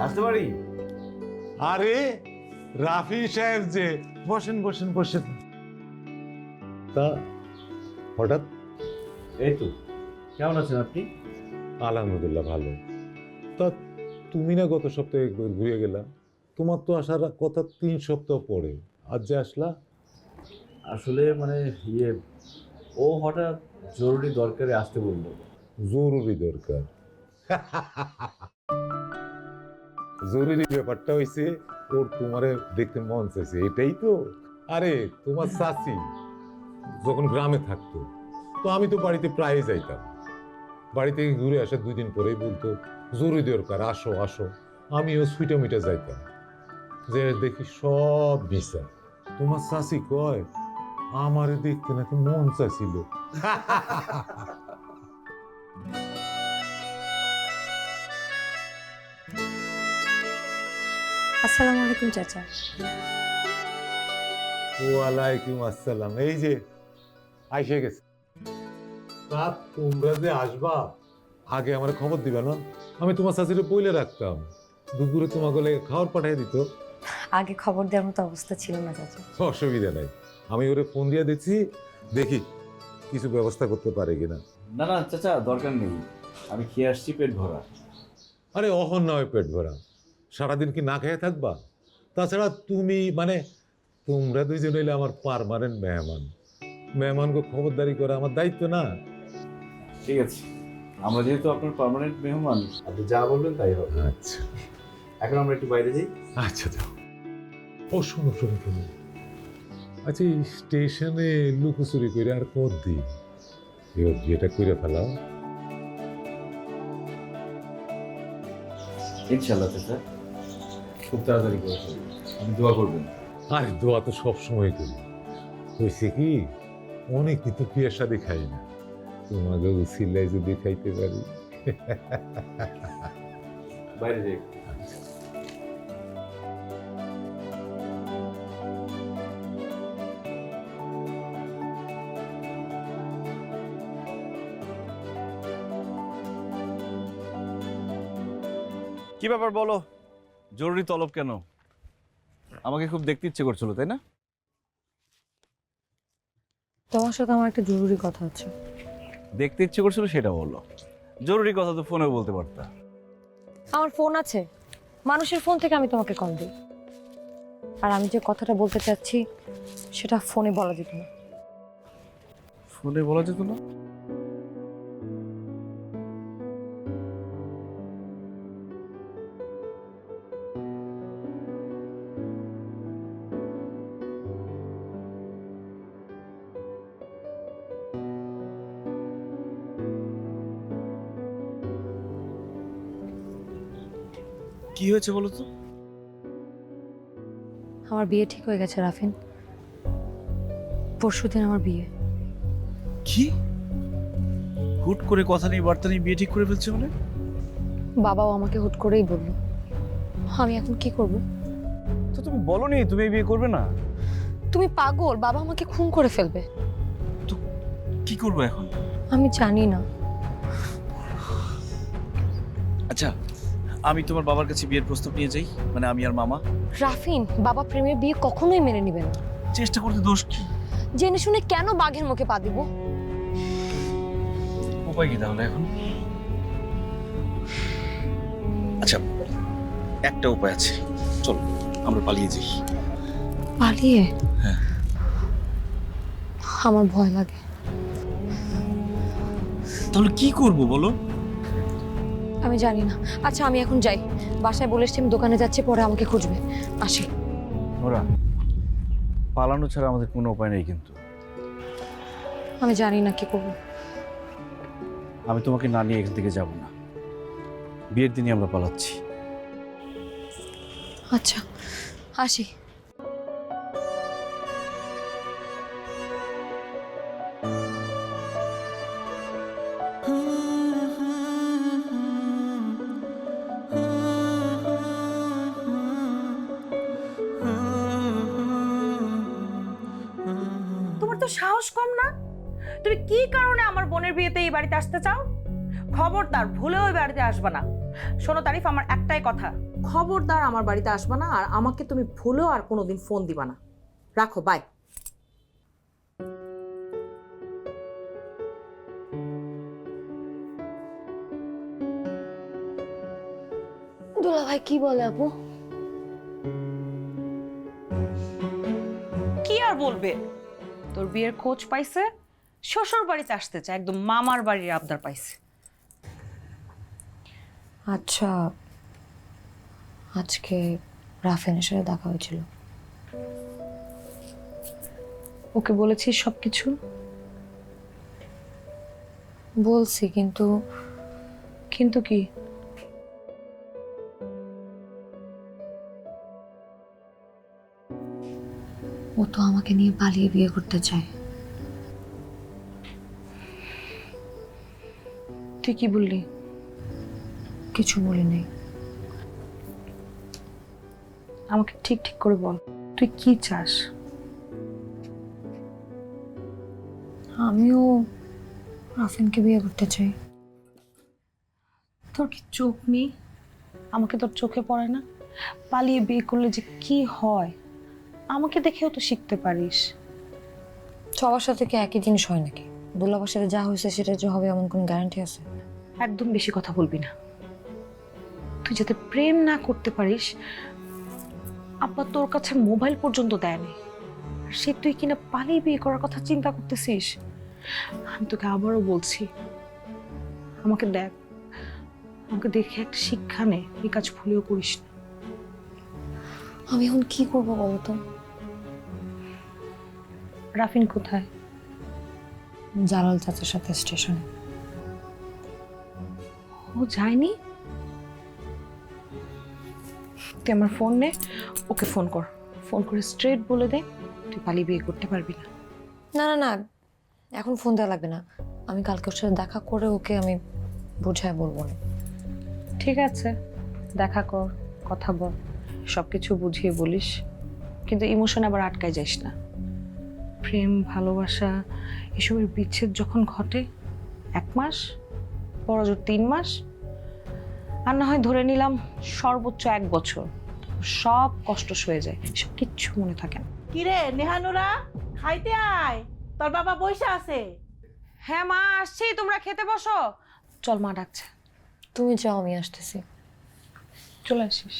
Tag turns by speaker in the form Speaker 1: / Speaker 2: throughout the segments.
Speaker 1: আসতে পারি?
Speaker 2: আরে রাফি সাহেব যে, বসেন বসেন বসেন। তা হঠাৎ?
Speaker 1: এই তো, কেমন আছেন আপনি?
Speaker 2: আলহামদুলিল্লাহ ভালো। তা তুমি না গত সপ্তাহে একবার ঘুরে গেলা, তোমার তো আসার কথা 3 সপ্তাহ পরে, আজ যে আসলা?
Speaker 1: আসলে মানে ইয়ে, ও হঠাৎ জরুরি দরকারে আসতে বললো।
Speaker 2: জরুরি দরকার? জরুরি ব্যাপারটা হইছে ওর তোমারে দেখতে মন চাইছে, এটাই তো? আরে তোমার চাচি যখন গ্রামে থাকতো, তো আমি তো বাড়িতে প্রায় যাইতাম। বাড়ি থেকে ঘুরে আসা 2 দিন পরেই বলতো জরুরি দরকার, আসো আসো। আমিও সুইটা মিটা যাইতাম, যে দেখি সব মিশা। তোমার চাচি কয় আমারে দেখতে নাকি মন চাইছিল।
Speaker 3: আসসালামু আলাইকুম চাচা।
Speaker 2: ওয়ালাইকুম আসসালাম। এই যে আইসে গেছে। তা তোমরা যে আসবা, আগে আমার খবর দিবা না? আমি তোমার চাচিরে বইলে রাখতাম, দুপুরে তোমাকে খাবার পাঠিয়ে দিত।
Speaker 3: আগে খবর দেওয়ার মতো অবস্থা ছিল না চাচা।
Speaker 2: অসুবিধা নাই, আমি ওরে ফোন দিয়ে দিচ্ছি, দেখি কিছু ব্যবস্থা করতে পারে কিনা।
Speaker 1: না না চাচা, দরকার নেই, আমি খেয়ে আসছি পেট ভরা।
Speaker 2: আরে অহন নয় পেট ভরা, সারাদিন কি না খেয়ে থাকবা? তাছাড়া তুমি মানে তোমরা দুইজন হইলে আমার পার্মানেন্ট মেহমান। মেহমানকে খবরদারি করা আমার দায়িত্ব না?
Speaker 1: ঠিক আছে, আমরা যেহেতু আপনার পার্মানেন্ট মেহমান, আপনি যা বলবেন তাই হবে।
Speaker 2: আচ্ছা
Speaker 1: এখন আমরা একটু বাইরে যাই।
Speaker 2: আচ্ছা যাও। ও শোনো শোনো শোনো, আচ্ছা এই স্টেশনে লুকোচুরি করে আর কতদিন? এবার বিয়েটা করে ফেলাও।
Speaker 1: ইনশাল্লাহ চাচা, খুব তাড়াতাড়ি করে ফেলবো। আপনি দোয়া করবেন।
Speaker 2: আরে দোয়া তো সবসময় করি, হয়েছে কি অনেক কিন্তু বিয়ের সাথে খাই না, তোমাকে উচিল্লায় যদি খাইতে পারি।
Speaker 1: বাইরে যাই। কি ব্যাপার বলো, জরুরি তলব কেন? আমাকে খুব দেখতে ইচ্ছে করছিল, তাই না?
Speaker 3: তোমার সাথে আমার একটা জরুরি কথা আছে।
Speaker 1: দেখতে ইচ্ছে করছিল সেটা বলো, জরুরি কথা তো ফোনে বলতে পারতা।
Speaker 3: আমার ফোন আছে, মানুষের ফোন থেকে আমি তোমাকে কল দিই। আর আমি যে কথাটা বলতে চাচ্ছি সেটা ফোনে বলা যেত না।
Speaker 1: ফোনে বলা যেত না? কি হয়েছে বলো তো?
Speaker 3: আমার বিয়ে ঠিক হয়ে গেছে রাফিন, পরশুদিন আমার বিয়ে।
Speaker 1: কি হুট করে কথা নেই বার্তা নেই বিয়ে ঠিক করে ফেলছে মানে?
Speaker 3: বাবাও আমাকে হুট করেই বলল। আমি এখন কি করব?
Speaker 1: তো তুমি বলোনি তুমি এই বিয়ে করবে না?
Speaker 3: তুমি পাগল, বাবা আমাকে খুন করে ফেলবে।
Speaker 1: তো কি করবো এখন?
Speaker 3: আমি জানি না।
Speaker 1: আচ্ছা, আমি তোমার বাবার কাছে বিয়ের প্রস্তাব নিয়ে যাই, মানে আমি আর মামা।
Speaker 3: রাফিন, বাবা প্রেমের বিয়ে কখনোই মেনে নেবে না।
Speaker 1: চেষ্টা করতে দোষ কি?
Speaker 3: জেনে শুনে কেন বাঘের মুখে পা দিব?
Speaker 1: উপায় কি তাহলে এখন? আচ্ছা, একটা উপায় আছে, চলো আমরা পালিয়ে যাই।
Speaker 3: পালিয়ে?
Speaker 1: হ্যাঁ।
Speaker 3: আমার ভয় লাগে।
Speaker 1: তাহলে কি করব বলো?
Speaker 3: আমি জানি না। আচ্ছা আমি এখন যাই, বাসায় বলে এসছি আমি দোকানে যাচ্ছি, পরে আমাকে খুঁজবে। আসি।
Speaker 1: ওরা পালানো ছাড়া আমাদের কোনো উপায় নেই কিন্তু।
Speaker 3: আমি জানি না কি করব।
Speaker 1: আমি তোমাকে না নিয়ে এখান থেকে যাব না, বিয়ের দিনই আমরা পালাচ্ছি।
Speaker 3: আচ্ছা আসি।
Speaker 4: তোমার তো সাহস কম না? তুমি কি কারণে আমার বোনের বিয়েতে এই বাড়িতে আসতে চাও? খবরদার ভুলেও ওই বাড়িতে আসবে না। শোনো তারিফ, আমার একটাই কথা, খবরদার আমার বাড়িতে আসবা না, আর আমাকে তুমি ভুলেও আর কোনোদিন ফোন দিবা না। রাখো, বাই।
Speaker 3: দুলাভাই কি বলে আপু?
Speaker 4: কি আর বলবে, তোর বিয়ের খোঁজ পাইছে, শ্বশুর বাড়িতে আসতে চায়, একদম মামার বাড়ির আবদার পাইছে।
Speaker 3: আচ্ছা, আজকে রাফিনের সাথে দেখা হয়েছিল।
Speaker 4: ওকে বলেছিস সবকিছু?
Speaker 3: বলছি, কিন্তু
Speaker 4: কিন্তু কি?
Speaker 3: ও তো আমাকে নিয়ে পালিয়ে বিয়ে করতে চায়।
Speaker 4: তুই কি বললি?
Speaker 3: কিছু বলি নাই।
Speaker 4: আমাকে ঠিক ঠিক করে বল, তুই কি চাস?
Speaker 3: আমিও রাফিনকে বিয়ে করতে চাই।
Speaker 4: তোর কি চোখ নেই? আমাকে তোর চোখে পড়ে না? পালিয়ে বিয়ে করলে যে কি হয় আমাকে দেখেও তো শিখতে পারিস।
Speaker 3: সবার সাথে কি একই জিনিস হয় নাকি? দুলাভার সাথে যা হয়েছে সেটা যে হবে এমন কোনো গ্যারান্টি আছে?
Speaker 4: একদম বেশি কথা বলবি না। তুই যাতে প্রেম না করতে পারিস, আব্বা তোর কাছে মোবাইল পর্যন্ত দেয়নি, আর সে তুই কিনা পালিয়ে বিয়ে করার কথা চিন্তা করতেছিস। আমি তোকে আবারও বলছি, আমাকে দেখ, আমাকে দেখে একটা শিক্ষা নে, এই কাজ ভুলেও করিস না।
Speaker 3: আমি এখন কি করবো বলো তো?
Speaker 4: রাফিন কোথায়?
Speaker 3: জালাল চাচার সাথে স্টেশনে।
Speaker 4: ও যায়নি? তুই আমার ফোন নে, ওকে ফোন কর, ফোন করে স্ট্রেট বলে দে তুই পালিয়ে বিয়ে করতে পারবি না।
Speaker 3: না না না, এখন ফোন দেওয়া লাগবে না। আমি কালকে ওর সাথে দেখা করে ওকে আমি বুঝায় বলবো না।
Speaker 4: ঠিক আছে, দেখা কর, কথা বল, সবকিছু বুঝিয়ে বলিস, কিন্তু ইমোশন আবার আটকায় যাস না। প্রেম ভালোবাসা এসবের বিচ্ছেদ যখন ঘটে 1 মাস, বড়জোর 3 মাস, আর না হয় ধরে নিলাম সর্বোচ্চ 1 বছর, সব কষ্ট সয়ে যায়, সব কিচ্ছু মনে থাকে না।
Speaker 5: কিরে নেহানুরা, খাইতে আয়, তোর বাবা বইসা আছে।
Speaker 4: হ্যাঁ মা, আসছি, তোমরা খেতে বসো। চল, মা ডাকছে।
Speaker 3: তুমি যাও, আমি আসতেছি।
Speaker 4: চলে আসিস।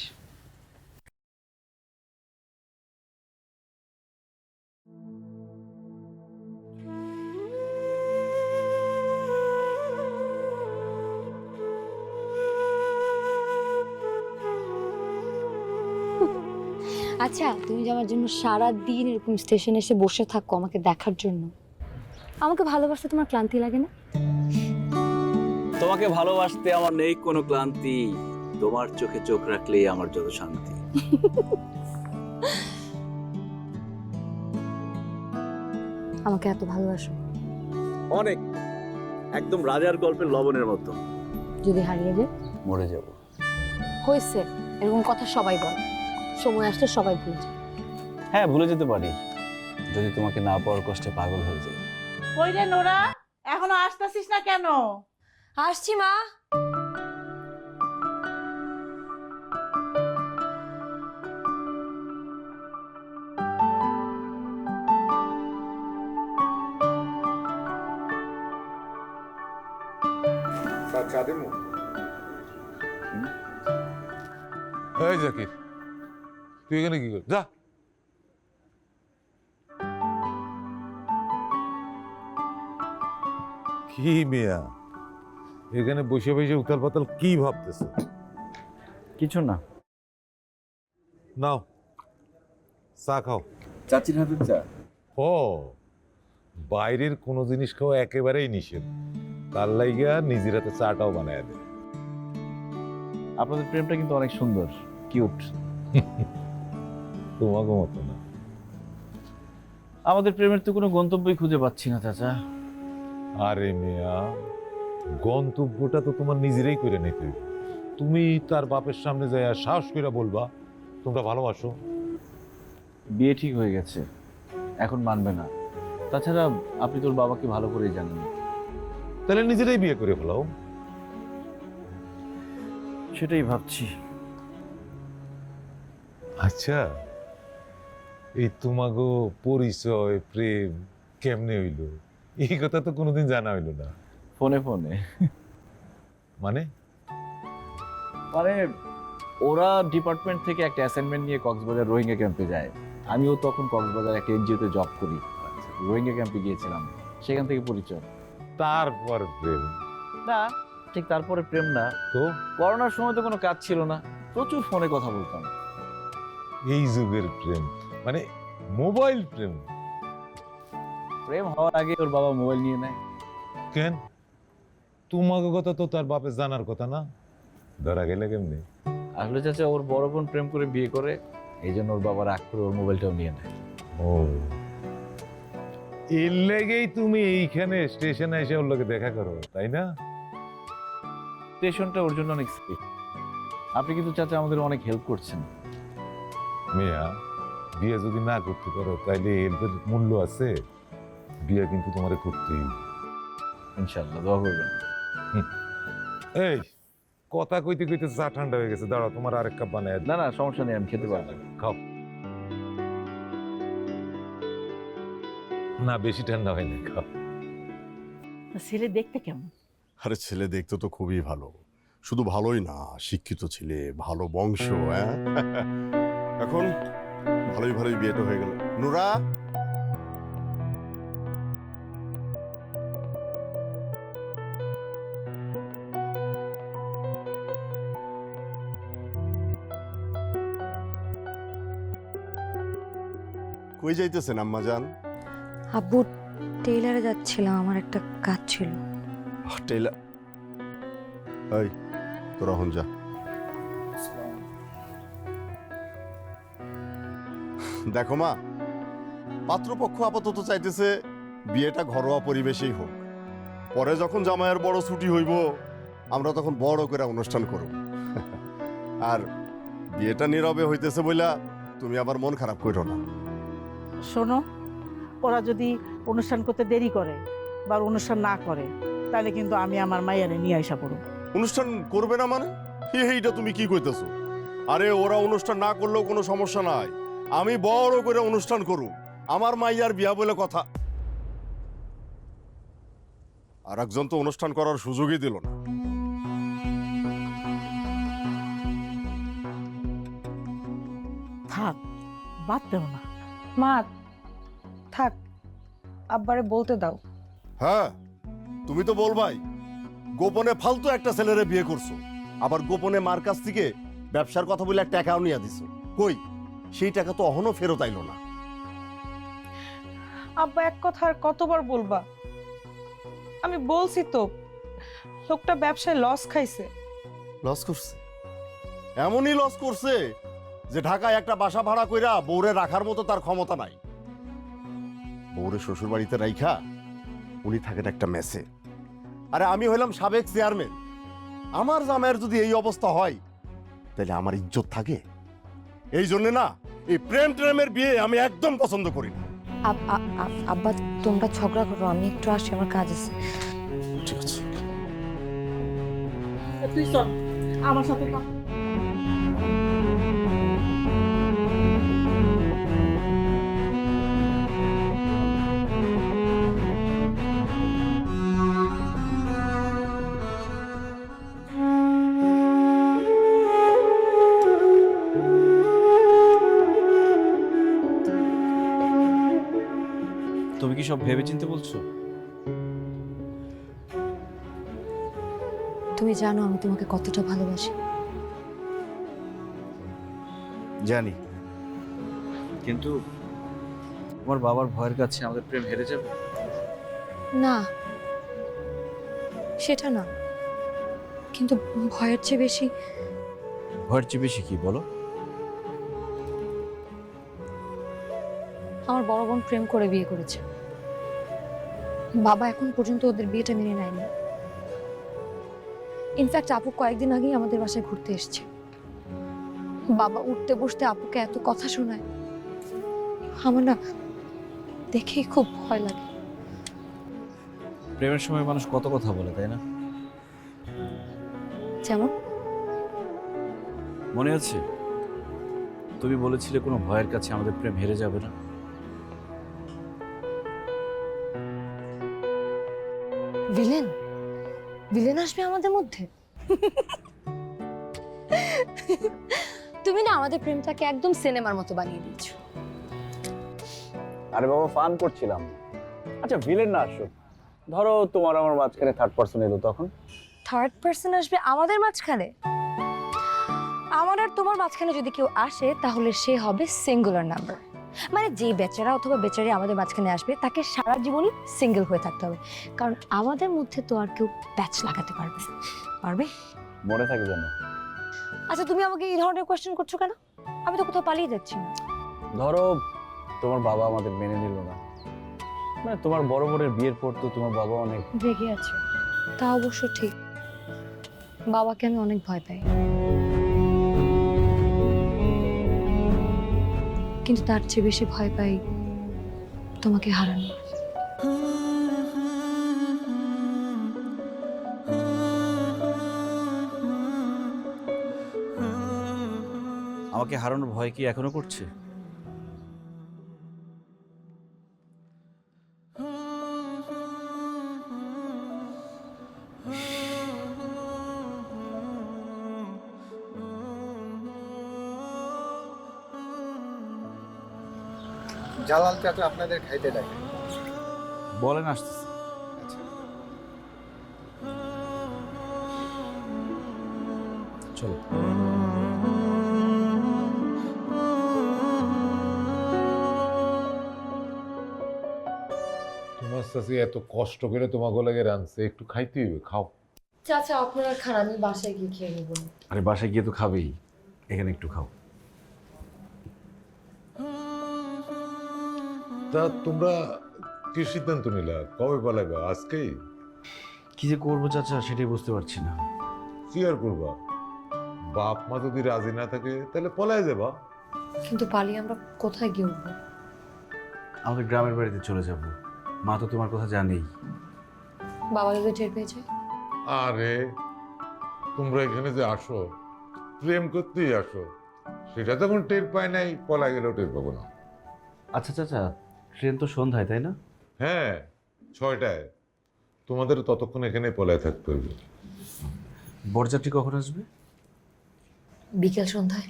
Speaker 3: আচ্ছা, তুমি যে আমার জন্য সারা দিন এরকম স্টেশনে এসে বসে থাকো আমাকে দেখার জন্য, আমাকে ভালোবাসতে তোমার ক্লান্তি লাগে না?
Speaker 1: তোমাকে ভালোবাসতে আমার নেই কোনো ক্লান্তি, তোমার চোখে চোখ রাখলেই আমার যত শান্তি।
Speaker 3: আমাকে এত ভালোবাসো?
Speaker 1: অনেক, একদম রাজার গল্পের লবণের মতো।
Speaker 3: যদি হারিয়ে যায়?
Speaker 1: মরে যাব।
Speaker 3: হয়েছে, এরকম কথা সবাই বলে, সময় আসলে সবাই ভুলে যায়।
Speaker 1: হ্যাঁ, ভুলে যেতে পারি, যদি তোমাকে না পাওয়ার কষ্টে পাগল হয়ে যাই।
Speaker 5: কই রে নোরা, এখনো আসতাছিস না কেন?
Speaker 3: আসছি মা।
Speaker 2: এই জাকির, তুই এখানে কি কর? যা। কি মিয়া, এখানে বসে বসে উতাল পাতাল কি ভাবতেছে?
Speaker 1: কিছু না।
Speaker 2: নাও চা খাও।
Speaker 1: চাচির হাতের চা?
Speaker 2: ও, বাইরের কোনো জিনিস খাওয়া একেবারেই নিষেধ, তার লাইগা নিজের হাতে চাটাও বানায় দেয়।
Speaker 1: আপনাদের প্রেমটা কিন্তু অনেক সুন্দর, কিউট।
Speaker 2: তোমাকে মতো না।
Speaker 1: আমাদের প্রেমের তো কোনো গন্তব্যই খুঁজে পাচ্ছি না চাচা।
Speaker 2: আরে মিয়া, গন্তব্যটা তো তোমার নিজেরাই করে নিতে হইবে। তুমি তার বাপের সামনে যাইয়া সাহস করে বলবা তোমরা ভালোবাসো।
Speaker 1: বিয়ে ঠিক হয়ে গেছে, এখন মানবে না। তাছাড়া আপনি তোর বাবাকে ভালো করেই জানেন।
Speaker 2: তাহলে নিজেরাই বিয়ে করে ফেলাও।
Speaker 1: সেটাই ভাবছি।
Speaker 2: আচ্ছা, এই তোমাগো পরিচয় প্রেম কেমনে হইল, এই কথা তো কোনোদিন জানা হইল না।
Speaker 1: ফোনে ফোনে।
Speaker 2: মানে
Speaker 1: মানে ওরা ডিপার্টমেন্ট থেকে একটা অ্যাসাইনমেন্ট নিয়ে কক্সবাজার রোহিঙ্গা ক্যাম্পে যায়। আমিও তখন কক্সবাজার একটা এনজিওতে জব করি, রোহিঙ্গা ক্যাম্পে গিয়েছিলাম, সেখান থেকে পরিচয়।
Speaker 2: তারপর প্রেম?
Speaker 1: না, ঠিক তারপরে প্রেম না।
Speaker 2: তো
Speaker 1: করোনার সময় তো কোনো কাজ ছিল না, প্রচুর ফোনে কথা বলতাম।
Speaker 2: এই যুগের প্রেম মানে মোবাইল প্রেম?
Speaker 1: প্রেম হওয়ার আগে ওর বাবা মোবাইল নিয়ে নেয়।
Speaker 2: কেন, তোমাকে কথা তো তার বাপে জানার কথা না, ধরা গেলে কেমনে?
Speaker 1: আসলে চাচা, ওর বড় বোন প্রেম করে বিয়ে করে, এই জন্য ওর বাবা রাগ করে ওর মোবাইলটাও নিয়ে নেয়।
Speaker 2: ও, এর লেগেই তুমি এইখানে স্টেশনে এসে ওর লোকে দেখা করো, তাই না?
Speaker 1: স্টেশনটা ওর জন্য অনেক সেফ। আপনি কিন্তু চাচা আমাদের অনেক হেল্প করছেন।
Speaker 2: মিয়া, বিয়ে যদি না করতে পারো তাইলে হেল্পের মূল্য আছে? বিয়ে কিন্তু তোমার করতেই।
Speaker 1: ইনশাআল্লাহ, দোয়া করবেন।
Speaker 2: এই কথা কইতে কইতে চা ঠান্ডা হয়ে গেছে, দাঁড়াও তোমার আরেক কাপ বানায় দিই।
Speaker 1: না না, সমস্যা নেই, আমি খেতে পারবো।
Speaker 2: খাও। না, বেশি ঠান্ডা হয়নি, খাও।
Speaker 5: ছেলে দেখতে কেমন?
Speaker 6: আরে ছেলে দেখতে তো খুবই ভালো, শুধু ভালোই না, শিক্ষিত ছেলে, ভালো বংশ। হ্যাঁ, এখন ভালোই ভালোই বিয়েটা হয়ে গেল। নুরা, কই যাইতেছেন আম্মাজান?
Speaker 3: আব্বু, টেইলারে যাচ্ছিলাম, আমার একটা কাজ ছিল।
Speaker 6: টেইলার? এই তোরা হন যা। দেখো মা, পাত্রপক্ষ আপাতত চাইতেছে বিয়েটা ঘরোয়া পরিবেশেই হোক, পরে যখন জামাইয়ের বড় ছুটি হইব আমরা তখন বড় করে অনুষ্ঠান করব। আর বিয়েটা নীরবে হইতেছে বইলা তুমি আবার মন খারাপ করো না।
Speaker 5: শোনো, ওরা যদি অনুষ্ঠান করতে দেরি করে বা অনুষ্ঠান না করে, তাহলে কিন্তু আমি আমার মাইয়ারে নিয়ে আসা পড়ব।
Speaker 6: অনুষ্ঠান করবে না মানে? এইটা তুমি কি কইতেছো? আরে ওরা অনুষ্ঠান না করলেও কোনো সমস্যা নাই, আমি বড় করে অনুষ্ঠান করব, আমার মাইয়ার বিয়া বলে কথা। আর একজন তো অনুষ্ঠান করার সুযোগই দিল না।
Speaker 5: থাক, বাদ দেও না।
Speaker 4: মা থাক, আব্বারে বলতে দাও।
Speaker 6: হ্যাঁ, তুমি তো বলবাই, গোপনে ফালতু একটা ছেলেরে বিয়ে করছো, আবার গোপনে মার কাছ থেকে ব্যবসার কথা বলে টাকাও নিয়ে দিছো। কই, সেই টাকা তো অহনো ফেরত আইলো না।
Speaker 4: আব্বা এক কথা আর কতবার বলবা? আমি বলছি তো, লোকটা ব্যবসায় লস খাইছে।
Speaker 6: লস করছে? এমনই লস করছে যে ঢাকায় একটা বাসা ভাড়া কইরা বউরে রাখার মতো তার ক্ষমতা নাই। বউরে শ্বশুর বাড়িতে রাইখা উনি থাকেন একটা মেসে। আরে আমি হইলাম সাবেক চেয়ারম্যান, আমার জামাইয়ের যদি এই অবস্থা হয় তাহলে আমার ইজ্জত থাকে? এই জন্য না, এই প্রেম ট্রেমের বিয়ে আমি একদম পছন্দ করি না।
Speaker 3: আব্বা, তোমরা ঝগড়া করো, আমি একটু আসি, আমার কাজ আছে।
Speaker 6: ঠিক আছে।
Speaker 5: তুই চল আমার সাথে।
Speaker 1: তুমি কি সব ভেবে চিন্তে বলছো?
Speaker 3: তুমি জানো আমি তোমাকে কতটা ভালোবাসি।
Speaker 6: জানি,
Speaker 1: কিন্তু তোমার বাবার ভয়ের কাছে আমাদের প্রেম হেরে যাবে।
Speaker 3: না, সেটা না, কিন্তু ভয়ের চেয়ে বেশি।
Speaker 1: ভয়ের চেয়ে বেশি কি বলো?
Speaker 3: আমার বড় বোন প্রেম করে বিয়ে করেছে, বাবা এখন পর্যন্ত ওদের বিয়েটা মেনে নেয়নি। ইনফ্যাক্ট আপু কয়েকদিন আগেই আমাদের বাসায় ঘুরতে এসেছে। বাবা উঠতে বসতে আপুকে এত কথা শোনায়, আমার না দেখেই খুব ভয় লাগে।
Speaker 1: প্রেমের সময় মানুষ কত কথা বলে, তাই না?
Speaker 3: যেমন
Speaker 1: মনে আছে তুমি বলেছিলে কোনো ভয়ের কাছে আমাদের প্রেম হেরে যাবে না।
Speaker 3: ভিলেন ভিলেন আসবে আমাদের মধ্যে? তুমি না আমাদের প্রেমটাকে একদম সিনেমার মতো বানিয়ে দিয়েছো।
Speaker 1: আরে বাবা, ফান করছিলাম। আচ্ছা, ভিলেন না আসুক, ধরো তোমার আমার মাঝখানে থার্ড পার্সন এলো, তখন?
Speaker 3: থার্ড পার্সন আসবে আমাদের মাঝখানে? আমার আর তোমার মাঝখানে যদি কেউ আসে তাহলে সে হবে সিঙ্গুলার নাম্বার। মানে যে বেচারা অথবা বেচারি আমাদের মাঝখানে আসবে তাকে সারা জীবনই সিঙ্গেল হয়ে থাকতে হবে, কারণ আমাদের মধ্যে তো আর কেউ প্যাচ লাগাতে পারবে পারবে?
Speaker 1: মনে থাকে যেন।
Speaker 3: আচ্ছা, তুমি আমাকে এই ধরনের কোয়েশ্চেন করছো কেন? আমি তো কোথাও পালিয়ে যাচ্ছি না।
Speaker 1: ধরো তোমার বাবা আমাদের মেনে নিল না, মানে তোমার বড় বোনের বিয়ের পর তো তোমার বাবা অনেক
Speaker 3: রেগে আছে। তা অবশ্য ঠিক, বাবাকে আমি অনেক ভয় পাই, কিন্তু তার চেয়ে বেশি ভয় পাই তোমাকে হারানো।
Speaker 1: আমাকে হারানোর ভয় কি এখনো করছে?
Speaker 7: জালাল চাচা আপনাদের খাইতে ডাকে।
Speaker 1: বলেন, আসতেছে।
Speaker 7: আচ্ছা।
Speaker 1: চলো।
Speaker 2: তোমার চাচি এত কষ্ট করে তোমাকে লাগে রাঁধছে, একটু খাইতে হইবে, খাও।
Speaker 3: চাচা আপনারা খান, আমি বাসায় গিয়ে খেয়ে নেব।
Speaker 1: আরে বাসায় গিয়ে তো খাবেই, এখানে একটু খাও।
Speaker 2: তা তোমরা কি সিদ্ধান্ত নিলা, কবে পালাইবা? আজকেই?
Speaker 1: কি যে করবো চাচা, সেটাই বুঝতে পারছি না।
Speaker 2: কি আর করবা? বাপ মা যদি রাজি না থাকে তাহলে পলাই যাবা।
Speaker 3: কিন্তু পালিয়ে আমরা কোথায় গিয়ে উঠবো?
Speaker 1: আমাদের গ্রামের বাড়িতে চলে যাব। মা তো তোমার কথা জানেই।
Speaker 3: বাবা যদি টের পেয়ে যায়?
Speaker 2: আরে তোমরা এখানে যে আসো, প্রেম করতেই আসো, সেটা তখন টের পায় নাই, পলাই গেলেও টের পাবো না।
Speaker 1: আচ্ছা চাচা, ট্রেন তো সন্ধ্যায়, তাই না?
Speaker 2: হ্যাঁ, 6টায়। তোমাদের ততক্ষণ এখানে পলায় থাকতে হবে।
Speaker 1: বরযাত্রী কখন আসবে?
Speaker 3: বিকেল সন্ধ্যায়।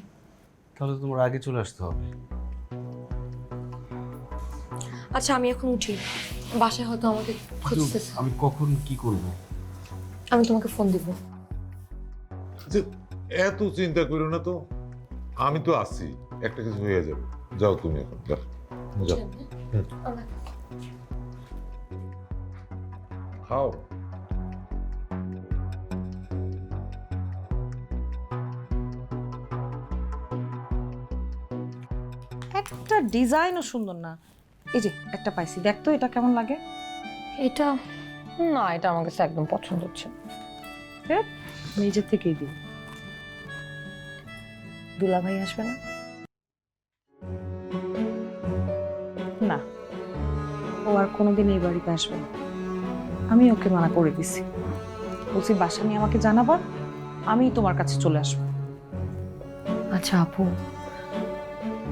Speaker 1: তাহলে তো তোমার আগে চলে আসতে হবে।
Speaker 3: আচ্ছা, আমি এখন উঠি, বাসায় হয়তো আমাকে খুঁজতেছে।
Speaker 1: আমি কখন কি করব?
Speaker 3: আমি তোমাকে ফোন দিব।
Speaker 2: যে এত চিন্তা করো না তো, আমি তো আছি, একটা কিছু হয়ে যাবে। যাও তুমি এখন, যাও যাও। খাও।
Speaker 4: একটা ডিজাইনও সুন্দর না। এই যে একটা পাইছি, দেখ তো এটা কেমন লাগে।
Speaker 3: এটা না, এটা আমার কাছে একদম পছন্দ হচ্ছে।
Speaker 4: নিজের থেকেই দিই।
Speaker 3: দুলাভাই আসবে না?
Speaker 4: না, ও আর কোনোদিন এই বাড়িতে আসবে না। আমি ওকে মানা করে দিছি, বলছি বাসা নিয়ে আমাকে জানাবা, আমি তোমার কাছে চলে আসবো।
Speaker 3: আচ্ছা আপু,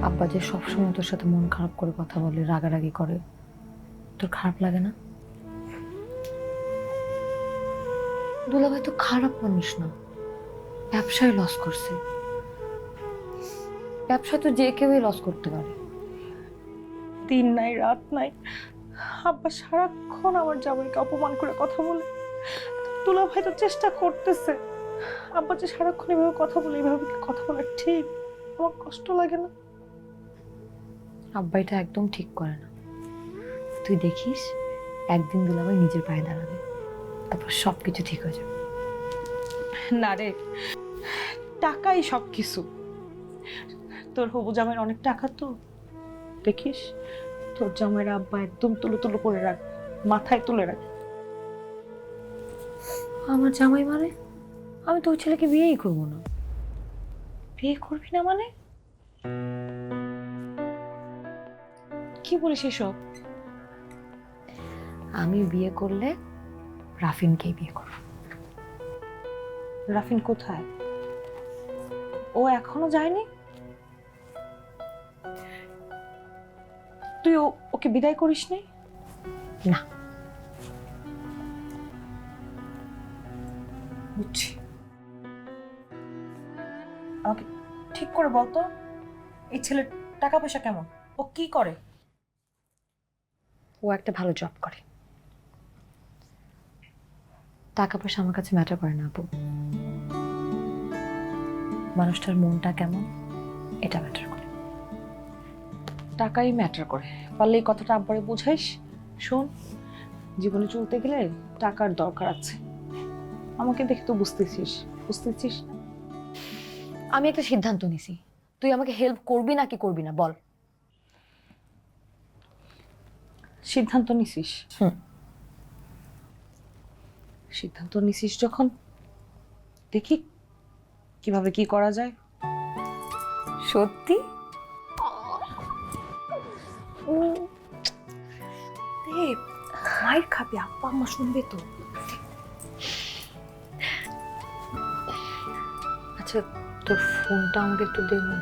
Speaker 3: আব্বা যে সবসময় তোর সাথে মন খারাপ করে কথা বলে, রাগারাগি করে, তোর খারাপ লাগে না? দুলাভাই তো খারাপ মানুষ না, ব্যবসায় লস করছে। ব্যবসা তো যে কেউই লস করতে পারে।
Speaker 4: দিন নাই রাত নাই আব্বা সারাক্ষণ আমার জামাইকে অপমান করে কথা বলে। দুলা ভাই তো চেষ্টা করতেছে, আব্বা যে সারাক্ষণ এভাবে কথা বলে, এভাবে কি কথা বলে ঠিক? আমার কষ্ট লাগে না?
Speaker 3: আব্বা এটা একদম ঠিক করে না। তুই দেখিস, একদিন দুলাভাই নিজের পায়ে দাঁড়াবে, তারপর সবকিছু ঠিক হয়ে যাবে।
Speaker 4: না রে, টাকাই সব কিছু। তোর হবু জামাইয়ের অনেক টাকা তো, দেখিস তোর জামাইয়ের আব্বা একদম তুলো তুলো করে রাখ, মাথায় তুলে রাখ।
Speaker 3: আমার জামাই মানে? আমি তো ওই ছেলেকে বিয়েই করবো না।
Speaker 4: বিয়ে করবি না মানে? কি বলিস এসব?
Speaker 3: আমি বিয়ে করলে রাফিনকেই বিয়ে করব।
Speaker 4: রাফিন কোথায়? ও এখনো যায়নি? তুই ওকে বিদায় করিস নি?
Speaker 3: না।
Speaker 4: বুঝছি। আমাকে ঠিক করে বলতো, এই ছেলের টাকা পয়সা কেমন, ও কি করে?
Speaker 3: ও একটা ভালো জব করে। টাকা পয়সা আমার কাছে ম্যাটার করে না আপু, মানুষটার মনটা কেমন এটা ম্যাটার করে।
Speaker 4: টাকাই ম্যাটার করে, পারলে এই কথাটা আব্বারে বুঝাইস। শোন, জীবনে চলতে গেলে টাকার দরকার আছে। আমাকে দেখে তো বুঝতেছিস না?
Speaker 3: আমি একটা সিদ্ধান্ত নিছি, তুই আমাকে হেল্প করবি নাকি করবি না বল।
Speaker 4: সিদ্ধান্ত নিছিস?
Speaker 3: হুম।
Speaker 4: সিদ্ধান্ত নিছিস যখন, দেখি কিভাবে কি করা যায়।
Speaker 3: সত্যি?
Speaker 4: মায়ের খাবি, আব্বা আম্মা শুনবে তো।
Speaker 3: আচ্ছা, তোর ফোনটা আমাকে একটু দে না।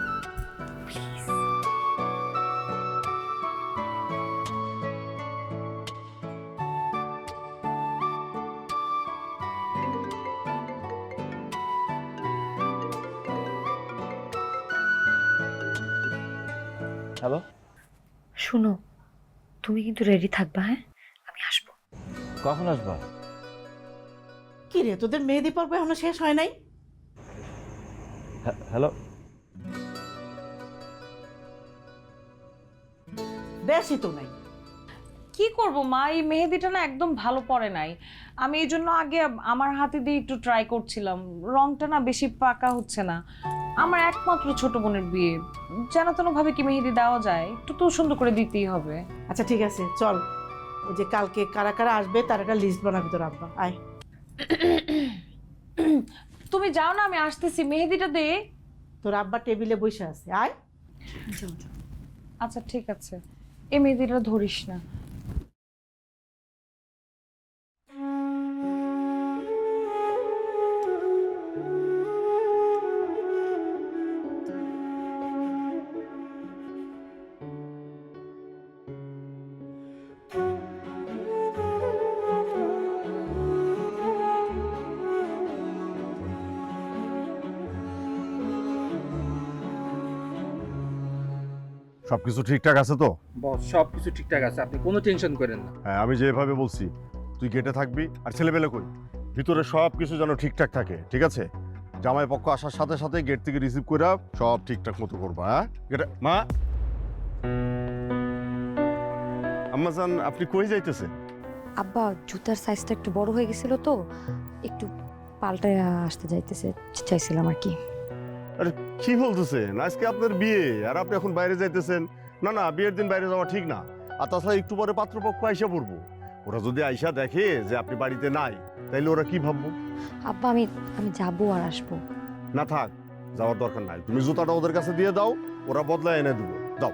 Speaker 1: হ্যালো,
Speaker 3: শুনো, তুমি কিন্তু রেডি থাকবা, হ্যাঁ? আমি আসবো।
Speaker 1: কখন আসবা?
Speaker 5: কি রে, তোদের মেহেদি পর্ব এখনো শেষ হয় নাই?
Speaker 1: হ্যালো,
Speaker 5: বেশি তো নাই।
Speaker 4: কি করব মা, এই মেহেদিটা না একদম ভালো পড়ে নাই। আমি এই জন্য আগে আমার হাতে দিয়ে একটু ট্রাই করছিলাম, রংটা না বেশি পাকা হচ্ছে না। আমার একমাত্র ছোট বোনের বিয়ে, যেন তেন ভাবে কি মেহেদি দেওয়া যায়, একটু তো সুন্দর করে দিতেই হবে।
Speaker 5: আচ্ছা ঠিক আছে, চল ওই যে কালকে কারা কারা আসবে তার একটা লিস্ট বানাবি তোর আব্বা। আয়,
Speaker 4: তুমি যাও না, আমি আসতেছি, মেহেদিটা দে।
Speaker 5: তোর আব্বা টেবিলে বসে আছে, আয়।
Speaker 4: আচ্ছা ঠিক আছে, এই মেহেদিটা ধরিস না।
Speaker 6: সবকিছু ঠিকঠাক আছে তো?
Speaker 8: বস সব কিছু ঠিকঠাক আছে, আপনি কোনো টেনশন করেন না।
Speaker 6: হ্যাঁ, আমি যেভাবে বলছি তুই গেটে থাকবি, আর ছেলেবেলে কই ভিতরে সব কিছু যেন ঠিকঠাক থাকে, ঠিক আছে? জামাই পক্ষ আসার সাথে সাথে গেট থেকে রিসিভ করে সব ঠিকঠাক মতো করবা। হ্যাঁ, গেটে মা। আম্মা জান, আপনি কই যাইতেছেন?
Speaker 3: আব্বা জুতার সাইজটা একটু বড় হয়ে গেছিল তো, একটু পাল্টায় আসতে চাইছিলাম আর কি।
Speaker 6: আরে কি বলতেছেন, আজকে আপনার বিয়ে আর আপনি এখন বাইরে যাইতেছেন? না না, বিয়ের দিন বাইরে যাওয়া ঠিক না। আর তাছাড়া একটু পরে পাত্রপক্ষ আইসা পড়বো, ওরা যদি আইসা দেখে যে আপনি বাড়িতে নাই, তাইলে ওরা কি ভাববো?
Speaker 3: আব্বা আমি যাবো আর আসবো।
Speaker 6: না থাক, যাওয়ার দরকার নাই, তুমি জুতাটা ওদের কাছে দিয়ে দাও, ওরা বদলায় এনে দেবো। দাও।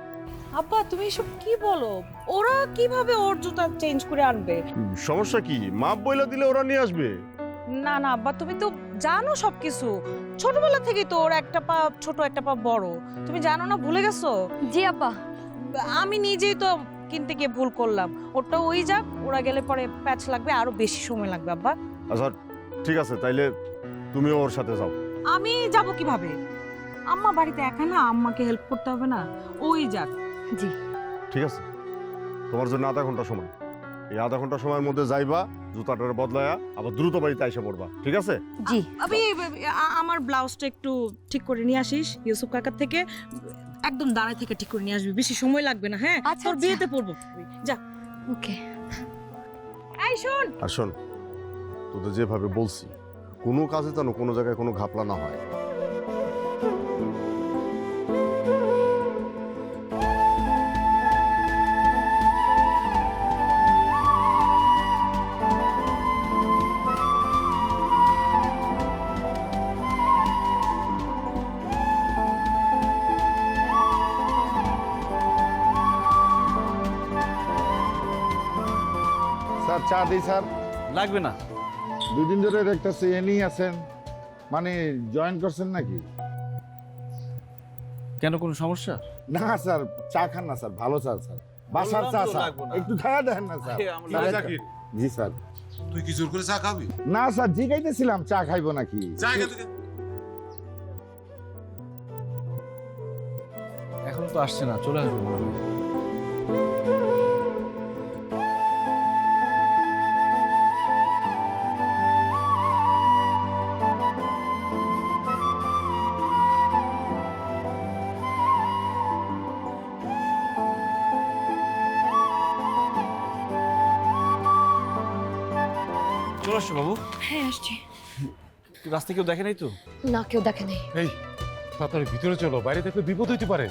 Speaker 4: আব্বা তুমি এসব কি বলো? ওরা কিভাবে ওর জুতা চেঞ্জ করে আনবে?
Speaker 6: সমস্যা কি, মাপ বইলা দিলে ওরা নিয়ে আসবে।
Speaker 4: না না আব্বা, তুমি তো জানো সবকিছু, ছোটবেলা থেকেই তো ওর একটা পা ছোট একটা পা বড়, তুমি জানো না, ভুলে গেছো?
Speaker 3: জি আব্বা।
Speaker 4: আমি নিজেই তো কিনতে গিয়ে ভুল করলাম, ওটা ওই যাক, ওরা গেলে পরে প্যাচ লাগবে, আরো বেশি সময় লাগবে আব্বা।
Speaker 6: আচ্ছা ঠিক আছে, তাইলে তুমিও ওর সাথে যাও।
Speaker 4: আমি যাব কিভাবে? আম্মা বাড়িতে একা না, আম্মাকে হেল্প করতে হবে না? ওই যাক।
Speaker 3: জি
Speaker 6: ঠিক আছে, তোমার জন্য আধা ঘন্টা সময়, এই আধা ঘন্টা সময়ের মধ্যে যাইবা, জুতাটার বদলায়া আবার দ্রুত বাড়িতে আইসা পড়বা, ঠিক আছে?
Speaker 3: জি।
Speaker 4: আমি আমার ব্লাউজটা একটু ঠিক করে নিয়ে আসিস ইউসুফ কাকার থেকে, একদম দাঁড়ায় থেকে ঠিক করে নিয়ে আসবি, বেশি সময় লাগবে না। হ্যাঁ,
Speaker 3: আচ্ছা,
Speaker 4: তোর
Speaker 3: আচ্ছা।
Speaker 4: বিয়েতে পড়বো। যা।
Speaker 3: ওকে।
Speaker 4: এই শোন,
Speaker 6: আর শোন, তোদের যেভাবে বলছি, কোনো কাজে যেন কোনো জায়গায় কোনো ঘাপলা না হয়।
Speaker 9: স্যার চা দিই স্যার।
Speaker 1: লাগবে না।
Speaker 9: দুদিন ধরে দেখতেছি এনেই আছেন, মানে জয়েন করছেন নাকি?
Speaker 1: কেন, কোনো সমস্যা?
Speaker 9: না স্যার, চা খান না স্যার, ভালো চা স্যার। বাসার
Speaker 1: বললাম
Speaker 9: চা
Speaker 1: তো
Speaker 9: স্যার
Speaker 1: লাগবো না।
Speaker 9: একটু খাওয়া দেন না স্যার
Speaker 1: আমরা
Speaker 2: জাকির,
Speaker 9: জি স্যার
Speaker 2: তুই কি জোর করে চা খাবি?
Speaker 9: না স্যার জিজ্ঞাইতেছিলাম চা খাইবো নাকি
Speaker 2: চা এখান থেকে।
Speaker 1: এখন তো আসছে না, চলে আসবে মনে হয়। চলে আসছো বাবু?
Speaker 3: হ্যাঁ আসছি।
Speaker 1: রাস্তায় কেউ দেখে নাই তো?
Speaker 3: না, কেউ দেখে নেই।
Speaker 2: এই তাড়াতাড়ি ভিতরে চলো, বাইরে থাকলে বিপদ হইতে পারে।